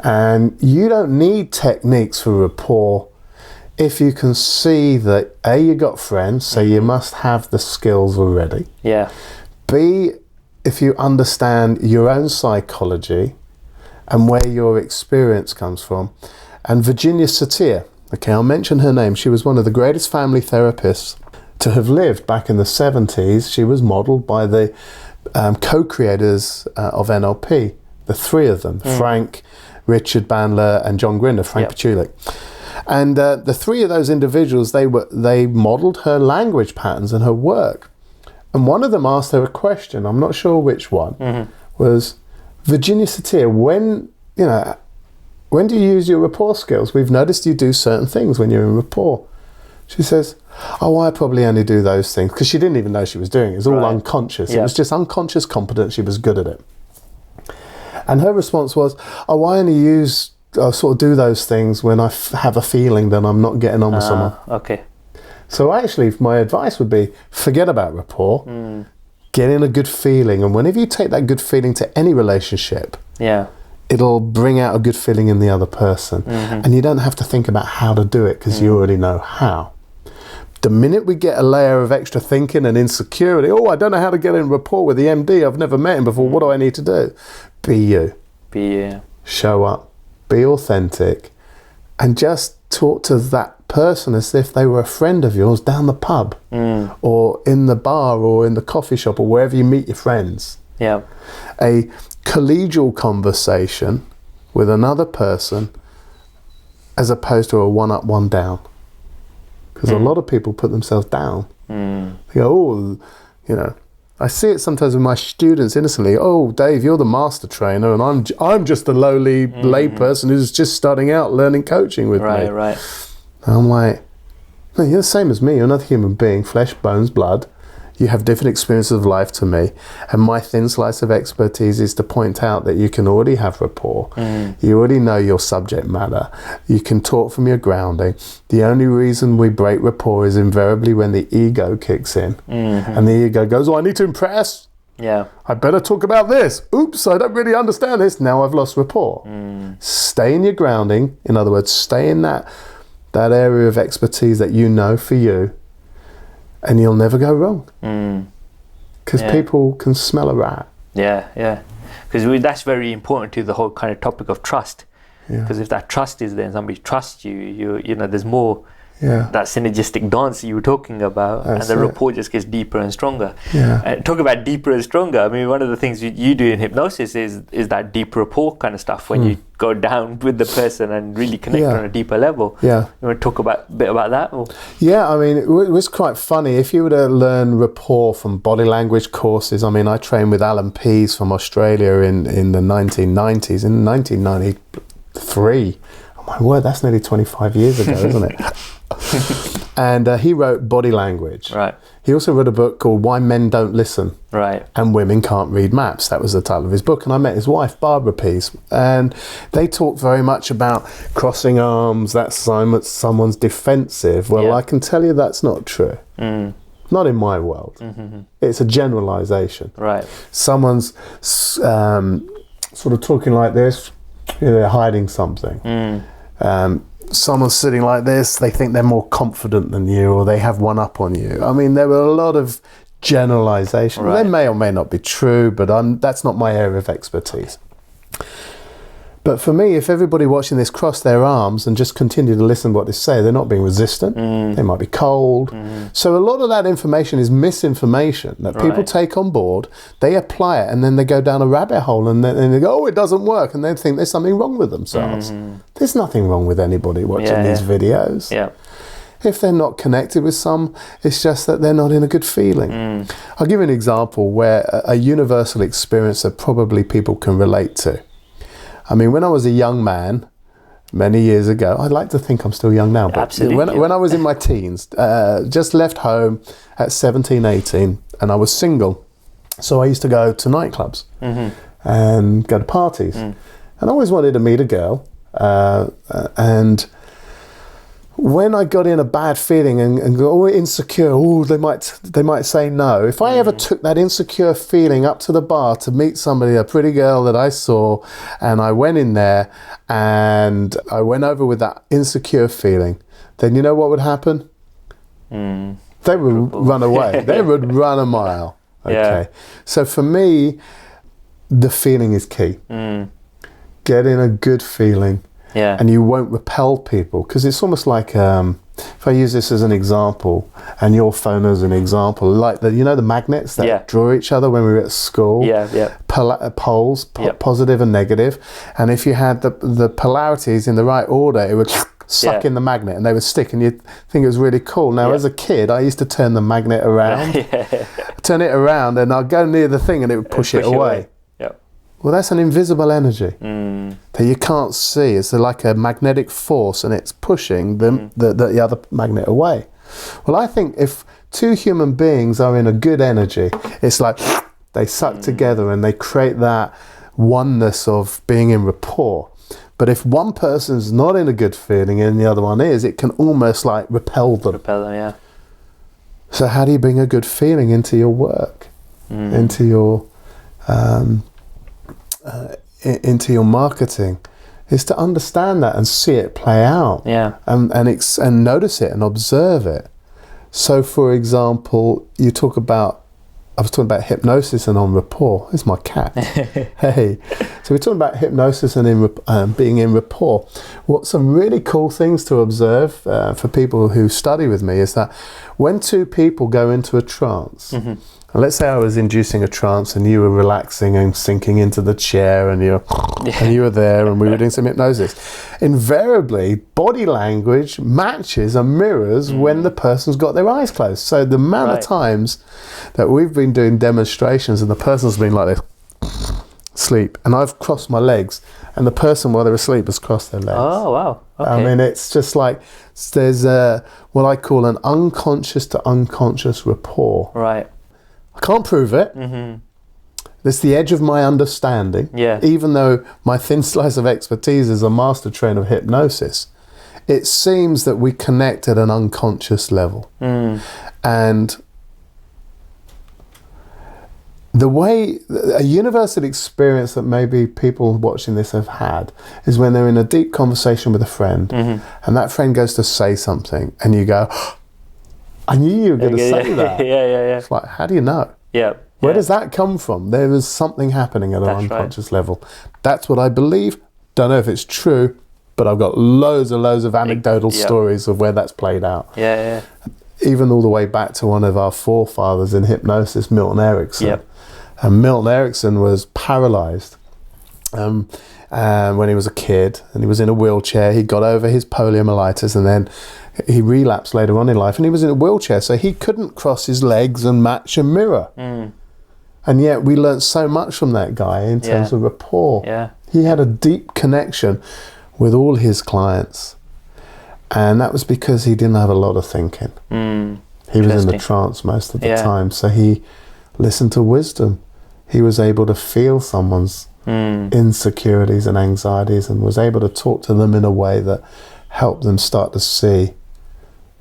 And you don't need techniques for rapport if you can see that A, you got friends, so you must have the skills already. B, if you understand your own psychology and where your experience comes from. And Virginia Satir, I'll mention her name. She was one of the greatest family therapists to have lived back in the 70s. She was modeled by the co-creators of NLP, the three of them, Frank, Richard Bandler, and John Grinder, Frank Pachulik. And the three of those individuals, they modeled her language patterns and her work. And one of them asked her a question, I'm not sure which one, was, Virginia Satir, when do you use your rapport skills? We've noticed you do certain things when you're in rapport. She says, oh, I probably only do those things, because she didn't even know she was doing it. It was all unconscious. It was just unconscious competence. She was good at it. And her response was, oh, I only sort of do those things when I have a feeling that I'm not getting on with someone. Okay. So actually, my advice would be, forget about rapport, get in a good feeling. And whenever you take that good feeling to any relationship, it'll bring out a good feeling in the other person. And you don't have to think about how to do it, because you already know how. The minute we get a layer of extra thinking and insecurity, oh, I don't know how to get in rapport with the MD, I've never met him before, what do I need to do? Be you. Be you. Show up, be authentic, and just talk to that person as if they were a friend of yours down the pub, or in the bar, or in the coffee shop, or wherever you meet your friends. Yeah. A collegial conversation with another person, as opposed to a one up, one down. Because a lot of people put themselves down. They go, oh, I see it sometimes with my students innocently. Oh, Dave, you're the master trainer, and I'm just a lowly lay person who's just starting out learning coaching with me. Right. And I'm like, no, you're the same as me. You're another human being, flesh, bones, blood. You have different experiences of life to me. And my thin slice of expertise is to point out that you can already have rapport. You already know your subject matter. You can talk from your grounding. The only reason we break rapport is invariably when the ego kicks in. And the ego goes, oh, I need to impress. Yeah. I better talk about this. Oops, I don't really understand this. Now I've lost rapport. Stay in your grounding. In other words, stay in that area of expertise that you know for you. And you'll never go wrong, because people can smell a rat. Yeah. Because that's very important to the whole kind of topic of trust. Because if that trust is there and somebody trusts you, there's more that synergistic dance you were talking about, That's and the it. rapport just gets deeper and stronger. Talk about deeper and stronger. I mean, one of the things you do in hypnosis is that deep rapport kind of stuff, when you go down with the person and really connect on a deeper level. You want to talk a bit about that? Or? Yeah, I mean, it was quite funny. If you were to learn rapport from body language courses, I mean, I trained with Alan Pease from Australia in the 1990s, in 1993. Oh my word, that's nearly 25 years ago, isn't it? And he wrote Body Language. Right. He also wrote a book called Why Men Don't Listen. Right. And Women Can't Read Maps. That was the title of his book. And I met his wife, Barbara Pease. And they talked very much about crossing arms, that's someone's defensive. Well, I can tell you that's not true. Not in my world. It's a generalization. Right. Someone's sort of talking like this, they're hiding something. Someone's sitting like this, they think they're more confident than you, or they have one up on you. I mean, there were a lot of generalizations. They may or may not be true, but that's not my area of expertise. But for me, if everybody watching this cross their arms and just continue to listen to what they say, they're not being resistant. They might be cold. So a lot of that information is misinformation that people take on board, they apply it, and then they go down a rabbit hole, and then they go, oh, it doesn't work, and they think there's something wrong with themselves. There's nothing wrong with anybody watching these videos. If they're not connected with some, it's just that they're not in a good feeling. I'll give you an example where a universal experience that probably people can relate to. I mean, when I was a young man, many years ago, I'd like to think I'm still young now, but Absolutely. when I was in my teens, just left home at 17, 18, and I was single. So I used to go to nightclubs and go to parties. And I always wanted to meet a girl. And when I got in a bad feeling and go, oh, insecure, oh, they might say no. If I ever took that insecure feeling up to the bar to meet somebody, a pretty girl that I saw, and I went in there and I went over with that insecure feeling, then you know what would happen? They would run away. They would run a mile. Okay. So for me, the feeling is key. Get in a good feeling. And you won't repel people, because it's almost like, if I use this as an example and your phone as an example, like the magnets that draw each other when we were at school, poles, positive and negative, and if you had the polarities in the right order, it would suck in the magnet and they would stick, and you'd think it was really cool. Now as a kid, I used to turn the magnet around turn it around and I'll go near the thing and it would push it away. Yep. Well, that's an invisible energy that you can't see. It's like a magnetic force and it's pushing the other magnet away. Well, I think if two human beings are in a good energy, it's like they suck together and they create that oneness of being in rapport. But if one person's not in a good feeling and the other one is, it can almost like repel them. Repel them, yeah. So how do you bring a good feeling into your work, into your marketing? Is to understand that and see it play out, and notice it and observe it. So, for example, I was talking about hypnosis and on rapport. It's my cat. Hey. So we're talking about hypnosis and being in rapport. What some really cool things to observe for people who study with me is that when two people go into a trance, and let's say I was inducing a trance and you were relaxing and sinking into the chair and you were there and we were doing some hypnosis, invariably body language matches and mirrors when the person's got their eyes closed. So the amount of times that we've been doing demonstrations and the person's been like this, sleep, and I've crossed my legs and the person while they're asleep has crossed their legs. Oh, wow. Okay. I mean, it's just like there's what I call an unconscious to unconscious rapport. Right. I can't prove it. It's the edge of my understanding. Yeah. Even though my thin slice of expertise is a master trainer of hypnosis, it seems that we connect at an unconscious level. And the way, a universal experience that maybe people watching this have had is when they're in a deep conversation with a friend and that friend goes to say something and you go, I knew you were going to say that. Yeah. It's like, how do you know? Yeah. Where does that come from? There is something happening at an unconscious level. That's what I believe. Don't know if it's true, but I've got loads of anecdotal stories of where that's played out. Yeah. Even all the way back to one of our forefathers in hypnosis, Milton Erickson. And Milton Erickson was paralyzed when he was a kid, and he was in a wheelchair. He got over his poliomyelitis and then he relapsed later on in life, and he was in a wheelchair, so he couldn't cross his legs and match a mirror. And yet we learned so much from that guy in terms of rapport. He had a deep connection with all his clients, and that was because he didn't have a lot of thinking. He was in the trance most of the time, so he listened to wisdom. He was able to feel someone's insecurities and anxieties and was able to talk to them in a way that helped them start to see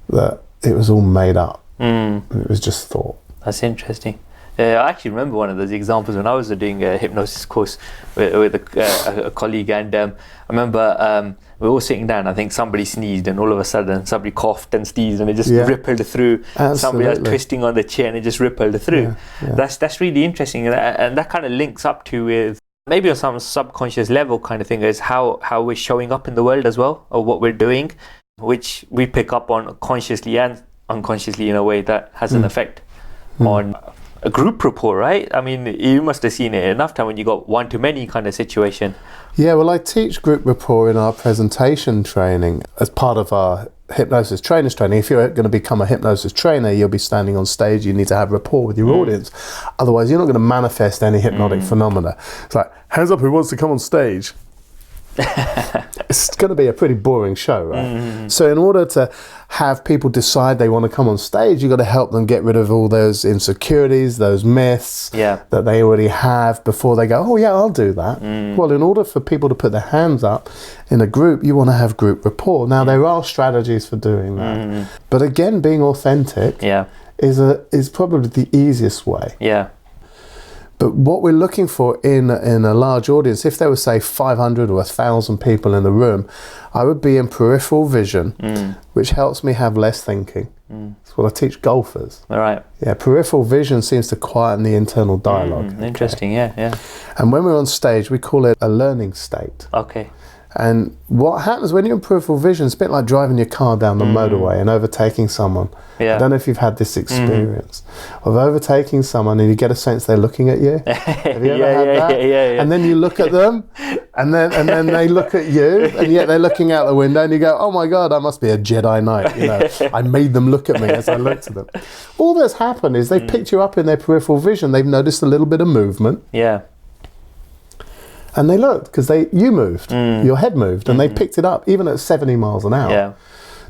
that it was all made up. It was just thought. That's interesting. I actually remember one of those examples when I was doing a hypnosis course with a colleague, and I remember we were all sitting down. I think somebody sneezed, and all of a sudden somebody coughed and sneezed, and it just rippled through. Absolutely. Somebody was twisting on the chair, and it just rippled through. That's really interesting, and that kind of links up to with maybe on some subconscious level kind of thing is how we're showing up in the world as well, or what we're doing, which we pick up on consciously and unconsciously in a way that has an effect on a group rapport, right? I mean, you must have seen it enough time when you got one-to-many kind of situation. Yeah, well, I teach group rapport in our presentation training as part of our hypnosis trainers training. If you're going to become a hypnosis trainer, you'll be standing on stage. You need to have rapport with your audience. Otherwise, you're not going to manifest any hypnotic phenomena. It's like, hands up who wants to come on stage. It's going to be a pretty boring show, right? So in order to have people decide they want to come on stage, you've got to help them get rid of all those insecurities, those myths that they already have before they go, oh yeah, I'll do that. Well, in order for people to put their hands up in a group, you want to have group rapport. Now, there are strategies for doing that. But again, being authentic is probably the easiest way. But what we're looking for in a large audience, if there were, say, 500 or 1,000 people in the room, I would be in peripheral vision, which helps me have less thinking. That's what I teach golfers. All right. Yeah, peripheral vision seems to quieten the internal dialogue. Interesting, yeah. And when we're on stage, we call it a learning state. Okay. And what happens when you're in peripheral vision, it's a bit like driving your car down the motorway and overtaking someone. I don't know if you've had this experience of overtaking someone and you get a sense they're looking at you. Have you ever had that? And then you look at them and then they look at you, and yet they're looking out the window, and you go, oh my God, I must be a Jedi Knight. You know, I made them look at me as I looked at them. All that's happened is they've picked you up in their peripheral vision. They've noticed a little bit of movement. And they looked, because you moved, your head moved, and they picked it up, even at 70 miles an hour.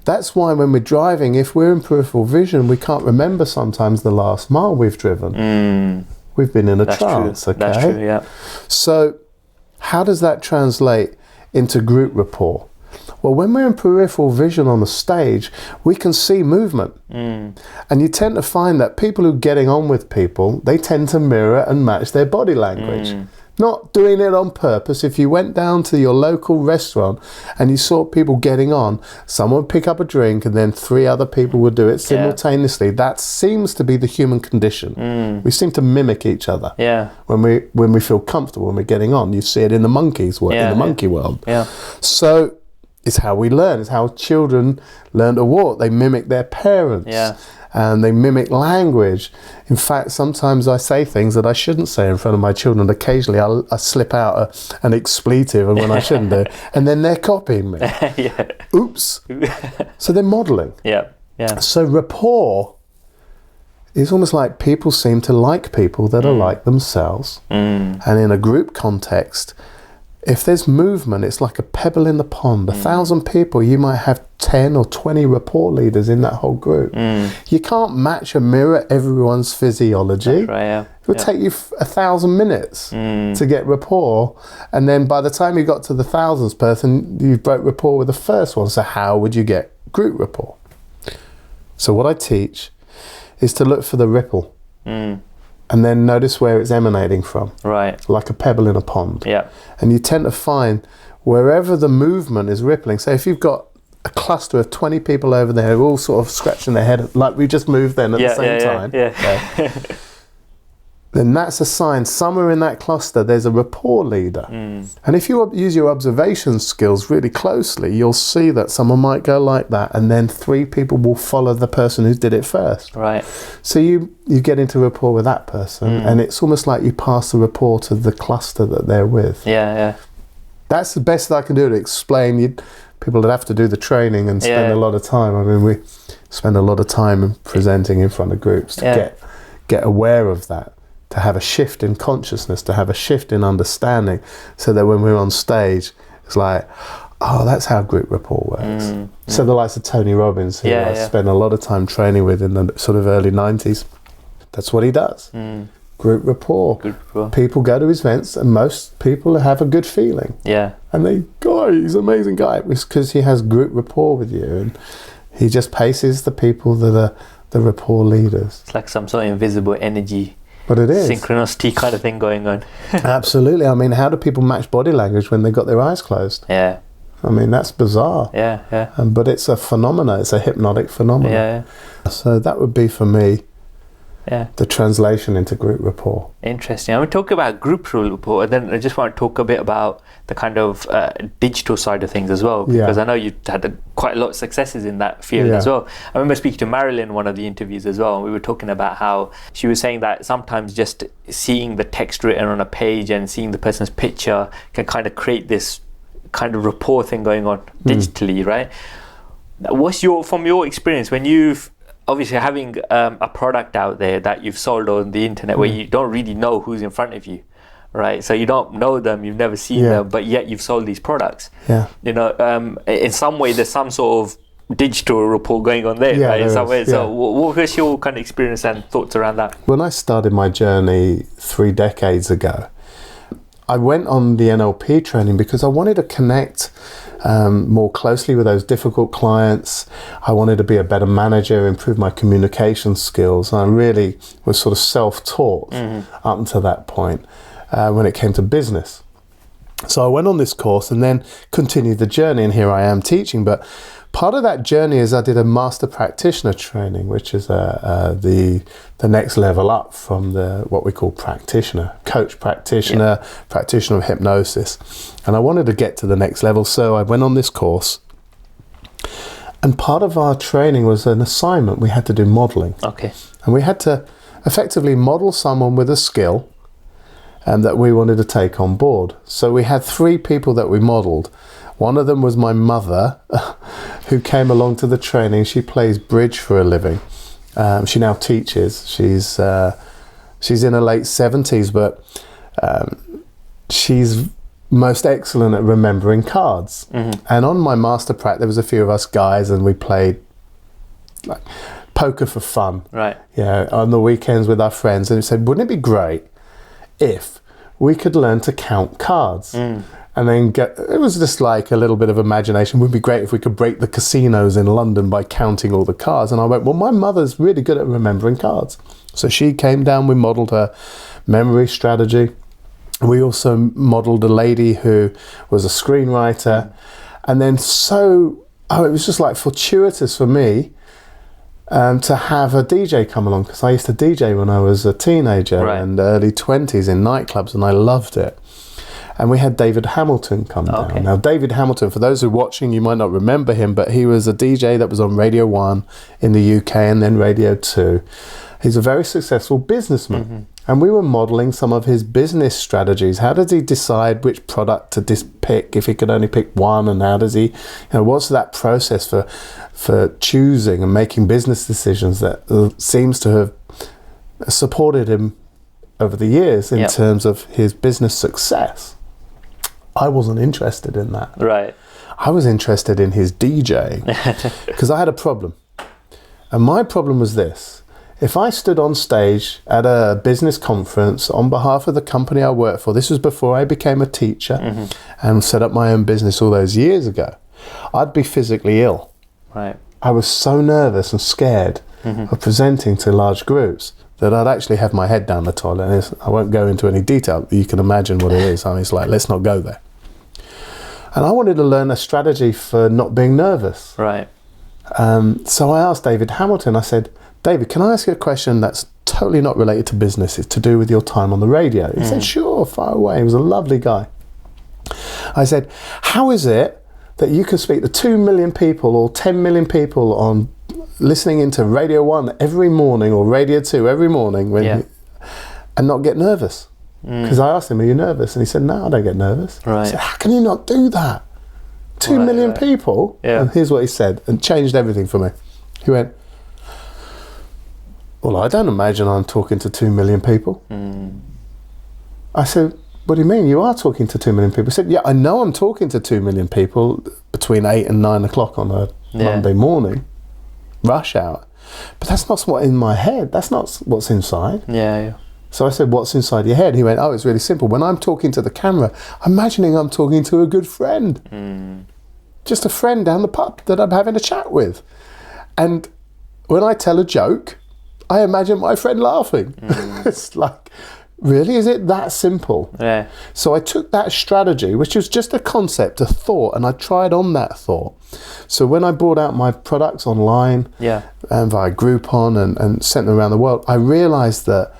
That's why when we're driving, if we're in peripheral vision, we can't remember sometimes the last mile we've driven. We've been in a trance, true. okay? That's true, yeah. So how does that translate into group rapport? Well, when we're in peripheral vision on the stage, we can see movement. And you tend to find that people who are getting on with people, they tend to mirror and match their body language. Not doing it on purpose. If you went down to your local restaurant and you saw people getting on, someone would pick up a drink and then 3 other people would do it simultaneously. That seems to be the human condition. We seem to mimic each other. When we feel comfortable, when we're getting on. You see it in the monkeys world, in the monkey world. So it's how we learn. It's how children learn to walk. They mimic their parents. And they mimic language. In fact, sometimes I say things that I shouldn't say in front of my children. Occasionally I slip out an expletive and when I shouldn't do, and then they're copying me. Oops. So they're modelling. So rapport is almost like people seem to like people that are like themselves. And in a group context, if there's movement, it's like a pebble in the pond. 1,000 people, you might have 10 or 20 rapport leaders in that whole group. You can't match or mirror everyone's physiology. It would take you 1,000 minutes to get rapport. And then by the time you got to the 1,000th person, you broke rapport with the first one. So how would you get group rapport? So what I teach is to look for the ripple. And then notice where it's emanating from. Like a pebble in a pond. And you tend to find wherever the movement is rippling. So if you've got a cluster of 20 people over there who are all sort of scratching their head, like we just moved then at the same time. Then that's a sign somewhere in that cluster there's a rapport leader. And if you use your observation skills really closely, you'll see that someone might go like that, and then 3 people will follow the person who did it first. So you get into rapport with that person, and it's almost like you pass the rapport to the cluster that they're with. That's the best that I can do to explain. People that have to do the training and spend a lot of time. I mean, we spend a lot of time presenting in front of groups to get aware of that. To have a shift in consciousness, to have a shift in understanding, so that when we're on stage, it's like, oh, that's how group rapport works. So the likes of Tony Robbins, who I spent a lot of time training with in the sort of early 90s, that's what he does. Group rapport. People go to his events and most people have a good feeling. And they go, he's an amazing guy. It's because he has group rapport with you, and he just paces the people that are the rapport leaders. It's like some sort of invisible energy. But it is. Synchronicity kind of thing going on. Absolutely. I mean, how do people match body language when they've got their eyes closed? I mean, that's bizarre. But it's a phenomenon. It's a hypnotic phenomenon. So that would be for me the translation into group rapport. Interesting. I mean, talk about group rapport, and then I just want to talk a bit about the kind of digital side of things as well, because I know you had quite a lot of successes in that field as well. I remember speaking to Marilyn in one of the interviews as well, and we were talking about how she was saying that sometimes just seeing the text written on a page and seeing the person's picture can kind of create this kind of rapport thing going on digitally, right? What's from your experience, when you've obviously having a product out there that you've sold on the internet where you don't really know who's in front of you, right? So you don't know them, you've never seen them, but yet you've sold these products. You know, in some way there's some sort of digital rapport going on there, right? In some way. So what was your kind of experience and thoughts around that? When I started my journey 3 decades ago, I went on the NLP training because I wanted to connect more closely with those difficult clients. I wanted to be a better manager, improve my communication skills. And I really was sort of self-taught up until that point when it came to business. So I went on this course and then continued the journey, and here I am teaching. But part of that journey is I did a master practitioner training, which is the next level up from what we call practitioner, coach practitioner, practitioner of hypnosis. And I wanted to get to the next level, so I went on this course. And part of our training was an assignment. We had to do modeling. Okay. And we had to effectively model someone with a skill that we wanted to take on board. So we had 3 people that we modeled. One of them was my mother, who came along to the training. She plays bridge for a living. She now teaches. She's in her late 70s, but she's most excellent at remembering cards. And on my master prac, there was a few of us guys, and we played like poker for fun. Right. Yeah, on the weekends with our friends. And we said, wouldn't it be great if we could learn to count cards? And then it was just like a little bit of imagination. It would be great if we could break the casinos in London by counting all the cards. And I went, well, my mother's really good at remembering cards. So she came down, we modelled her memory strategy. We also modelled a lady who was a screenwriter. And then it was just like fortuitous for me to have a DJ come along, because I used to DJ when I was a teenager and early 20s in nightclubs, and I loved it. And we had David Hamilton come down. Now, David Hamilton, for those who are watching, you might not remember him, but he was a DJ that was on Radio 1 in the UK and then Radio 2. He's a very successful businessman. And we were modelling some of his business strategies. How does he decide which product to pick if he could only pick one? And how does he, what's that process for choosing and making business decisions that seems to have supported him over the years in terms of his business success? I wasn't interested in that. Right. I was interested in his DJing because I had a problem. And my problem was this. If I stood on stage at a business conference on behalf of the company I worked for, this was before I became a teacher and set up my own business all those years ago, I'd be physically ill. Right. I was so nervous and scared of presenting to large groups that I'd actually have my head down the toilet. And I won't go into any detail. You can imagine what it is. I mean, it's like, let's not go there. And I wanted to learn a strategy for not being nervous. Right. So I asked David Hamilton, I said, David, can I ask you a question that's totally not related to business? It's to do with your time on the radio. He said, sure, fire away. He was a lovely guy. I said, how is it that you can speak to 2 million people or 10 million people on listening into Radio 1 every morning or Radio 2 every morning and not get nervous? Because I asked him, are you nervous? And he said, no, I don't get nervous. Right. I said, how can you not do that? 2 million people? Yeah. And here's what he said, and changed everything for me. He went, well, I don't imagine I'm talking to 2 million people. I said, what do you mean? You are talking to 2 million people? He said, yeah, I know I'm talking to 2 million people between 8 and 9 o'clock on a Monday morning, rush hour. But that's not what's in my head. That's not what's inside. Yeah. So I said, what's inside your head? He went, oh, it's really simple. When I'm talking to the camera, I'm imagining I'm talking to a good friend. Just a friend down the pub that I'm having a chat with. And when I tell a joke, I imagine my friend laughing. It's like, really? Is it that simple? Yeah. So I took that strategy, which was just a concept, a thought, and I tried on that thought. So when I brought out my products online and via Groupon and sent them around the world, I realized that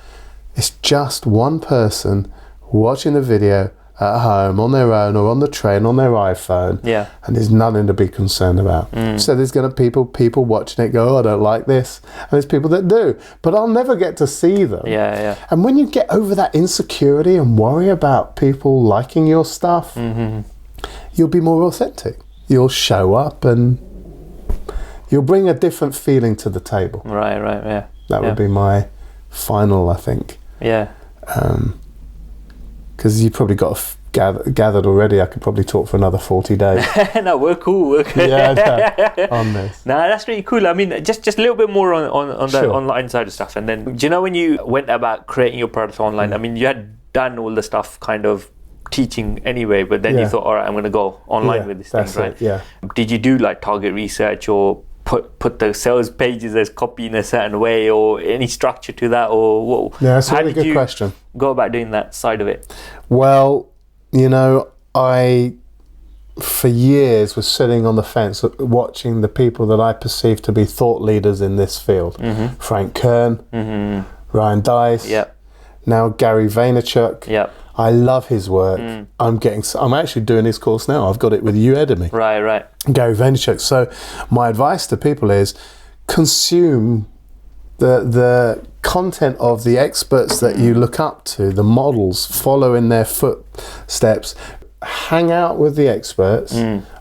it's just one person watching the video at home on their own or on the train on their iPhone, and there's nothing to be concerned about. So there's going to be people watching it go, oh, I don't like this, and there's people that do, but I'll never get to see them. And when you get over that insecurity and worry about people liking your stuff, you'll be more authentic. You'll show up and you'll bring a different feeling to the table. That would be my final, I think. Because you probably got gathered already. I could probably talk for another 40 days. No, we're cool. On this. No, that's really cool. I mean, just a little bit more on the online side of stuff. And then, do you know when you went about creating your product online? I mean, you had done all the stuff kind of teaching anyway, but then you thought, all right, I'm going to go online with this thing, right? Did you do like target research or put the sales pages as copy in a certain way, or any structure to that, or that's a really good question. Go about doing that side of it? Well, I for years was sitting on the fence watching the people that I perceived to be thought leaders in this field. Frank Kern, Ryan Dice, now Gary Vaynerchuk. I love his work. I'm actually doing his course now. I've got it with Udemy. Right. Gary Vaynerchuk. So my advice to people is consume the content of the experts that you look up to, the models, follow in their footsteps, hang out with the experts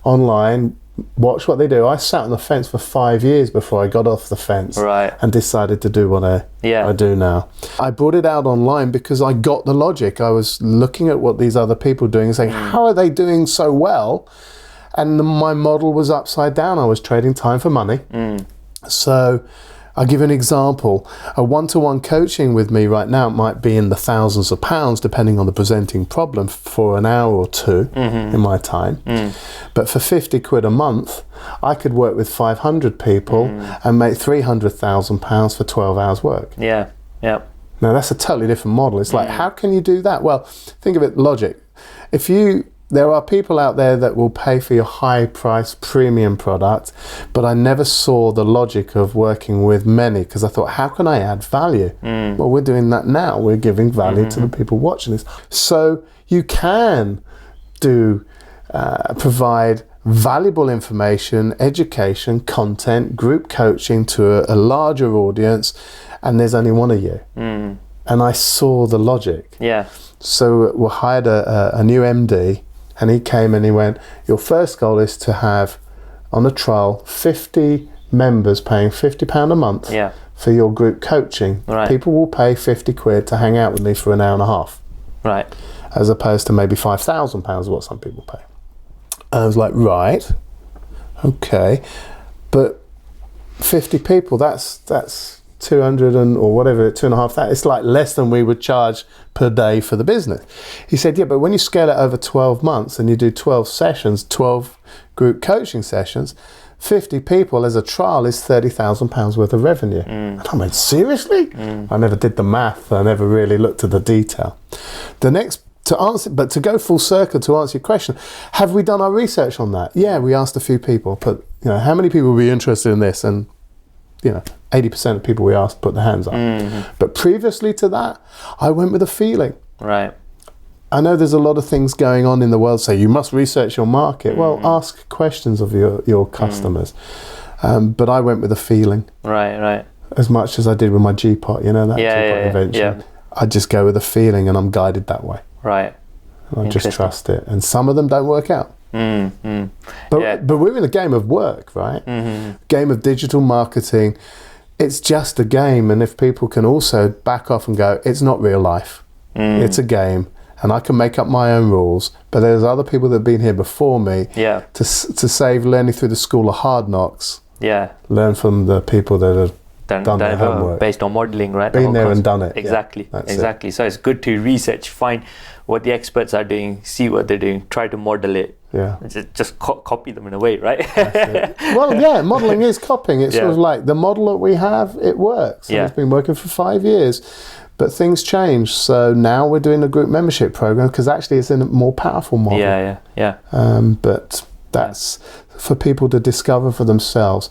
online, watch what they do. I sat on the fence for 5 years before I got off the fence and decided to do what I do now. I brought it out online because I got the logic. I was looking at what these other people are doing and saying, how are they doing so well? And my model was upside down. I was trading time for money. So I'll give an example. A one-to-one coaching with me right now might be in the thousands of pounds, depending on the presenting problem, for an hour or two in my time. But for 50 quid a month, I could work with 500 people and make £300,000 for 12 hours work. Now that's a totally different model. It's like, how can you do that? Well, think of it logic. There are people out there that will pay for your high-price premium product, but I never saw the logic of working with many because I thought, how can I add value? Well, we're doing that now. We're giving value to the people watching this. So you can provide valuable information, education, content, group coaching to a larger audience, and there's only one of you. And I saw the logic. So we hired a new MD. And he came and he went, your first goal is to have, on a trial, 50 members paying £50 a month for your group coaching. People will pay 50 quid to hang out with me for an hour and a half. As opposed to maybe £5,000 what some people pay. And I was like, right, okay. But 50 people, that's 200 or whatever, 2.5, that it's like less than we would charge per day for the business. He said, but when you scale it over 12 months and you do 12 sessions, 12 group coaching sessions, 50 people as a trial is £30,000 worth of revenue. And I went, seriously? I never did the math. I never really looked at the detail. To go full circle to answer your question, have we done our research on that? Yeah, we asked a few people, but how many people would be interested in this? And 80% of people we asked put their hands up. But previously to that, I went with a feeling. I know there's a lot of things going on in the world, say you must research your market. Well, ask questions of your customers. But I went with a feeling. As much as I did with my G-pot, that G-pot invention. I just go with a feeling and I'm guided that way. I just trust it. And some of them don't work out. But we're in a game of work, right? Game of digital marketing. It's just a game, and if people can also back off and go, it's not real life. It's a game, and I can make up my own rules. But there's other people that have been here before me. To save learning through the school of hard knocks. Learn from the people that have done their homework. Based on modeling, right? Been there and done it. Exactly. So it's good to research, find what the experts are doing, see what they're doing, try to model it. Just copy them in a way, right? Well, modeling is copying. It's sort of like the model that we have, it works. And it's been working for 5 years. But things change. So now we're doing a group membership program because actually it's in a more powerful model. But that's for people to discover for themselves.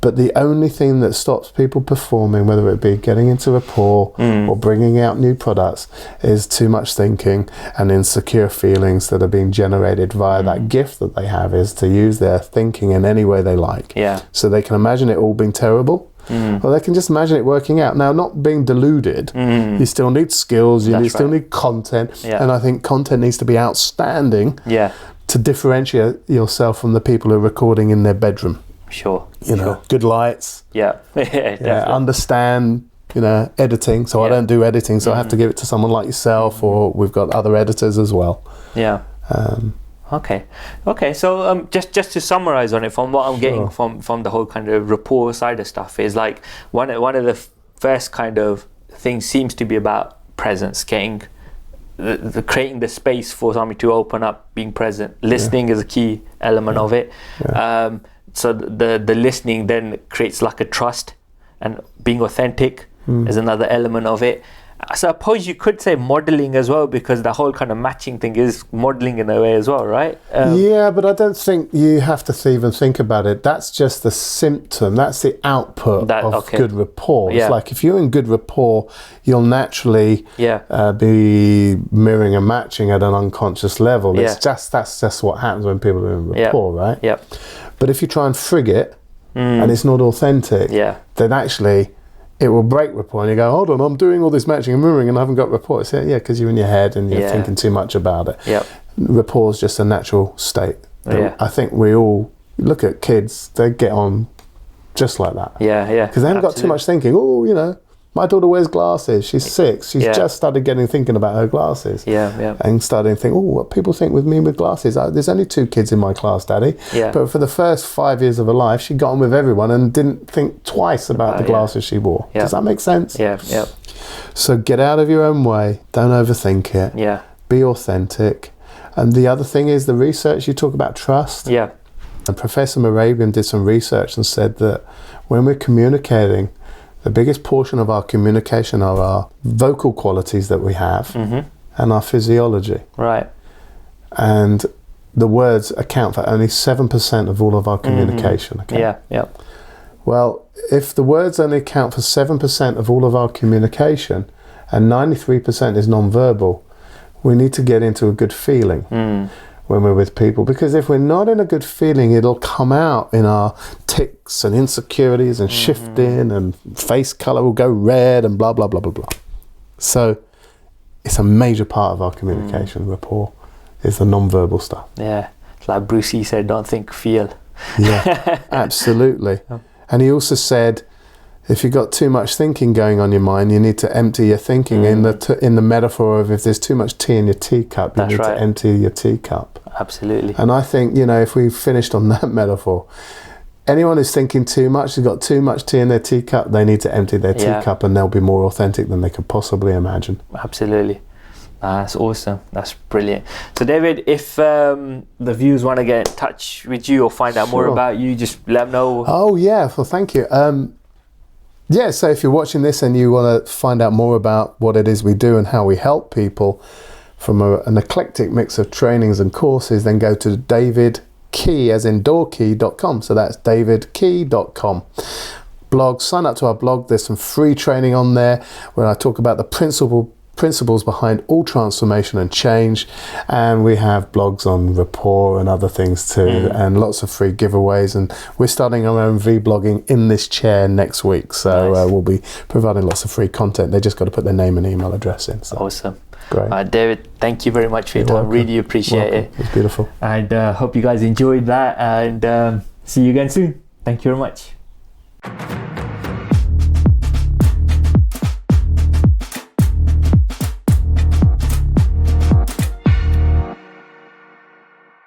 But the only thing that stops people performing, whether it be getting into Rapport or bringing out new products, is too much thinking and insecure feelings that are being generated via that gift that they have, is to use their thinking in any way they like. So they can imagine it all being terrible, or they can just imagine it working out. Now, not being deluded, you still need skills, you still need content, and I think content needs to be outstanding to differentiate yourself from the people who are recording in their bedroom. Good lights. Understand, editing. So I don't do editing, so I have to give it to someone like yourself, or we've got other editors as well. Okay. So just to summarize on it, from what I'm getting from the whole kind of Rapport side of stuff, is like one of the first kind of things seems to be about presence, getting creating the space for somebody to open up, being present. Listening is a key element of it. So the listening then creates like a trust, and being authentic is another element of it. I suppose you could say modeling as well, because the whole kind of matching thing is modeling in a way as well, right? Yeah, but I don't think you have to even think about it. That's just the symptom. That's the output of good rapport. Yeah. It's like if you're in good rapport, you'll naturally Yeah. be mirroring and matching at an unconscious level. Yeah. That's just what happens when people are in rapport, right? Yeah. But if you try and frig it and it's not authentic, then actually it will break rapport, and you go, hold on, I'm doing all this matching and mirroring and I haven't got rapport. It's because you're in your head and you're thinking too much about it. Yep. Rapport is just a natural state. Yeah. I think we all look at kids, they get on just like that. Yeah, yeah. Because they haven't got too much thinking. Oh, my daughter wears glasses. She's 6. She's just started thinking about her glasses. Yeah, yeah. And started to think, what people think with me with glasses. There's only 2 kids in my class, Daddy. Yeah. But for the first 5 years of her life, she got on with everyone and didn't think twice about the glasses she wore. Yeah. Does that make sense? Yeah, yeah. So get out of your own way. Don't overthink it. Yeah. Be authentic. And the other thing is the research. You talk about trust. Yeah. And Professor Morabian did some research and said that when we're communicating, the biggest portion of our communication are our vocal qualities that we have and our physiology. Right. And the words account for only 7% of all of our communication. Okay? Yeah, yeah. Well, if the words only account for 7% of all of our communication and 93% is non-verbal, we need to get into a good feeling when we're with people, because if we're not in a good feeling, it'll come out in our tics and insecurities and shifting, and face color will go red and blah blah blah blah blah. So it's a major part of our communication. Rapport is the non-verbal stuff. Yeah, it's like Bruce Lee said, don't think, feel. Yeah, absolutely. And he also said, if you've got too much thinking going on in your mind, you need to empty your thinking. In the metaphor of if there's too much tea in your teacup, you need to empty your teacup. Absolutely. And I think, if we finished on that metaphor, anyone who's thinking too much, has got too much tea in their teacup, they need to empty their teacup, and they'll be more authentic than they could possibly imagine. Absolutely. That's awesome. That's brilliant. So David, if the viewers want to get in touch with you or find out more about you, just let them know. Oh yeah, well thank you. So if you're watching this and you want to find out more about what it is we do and how we help people from an eclectic mix of trainings and courses, then go to davidkey, as in doorkey.com. So that's davidkey.com. Blog, sign up to our blog. There's some free training on there where I talk about the principles behind all transformation and change, and we have blogs on rapport and other things too, and lots of free giveaways, and we're starting our own vlogging in this chair next week, so we'll be providing lots of free content. They just got to put their name and email address in. So. Awesome. Great. David, thank you very much for your time. Really appreciate it. It's beautiful. And hope you guys enjoyed that, and see you again soon. Thank you very much.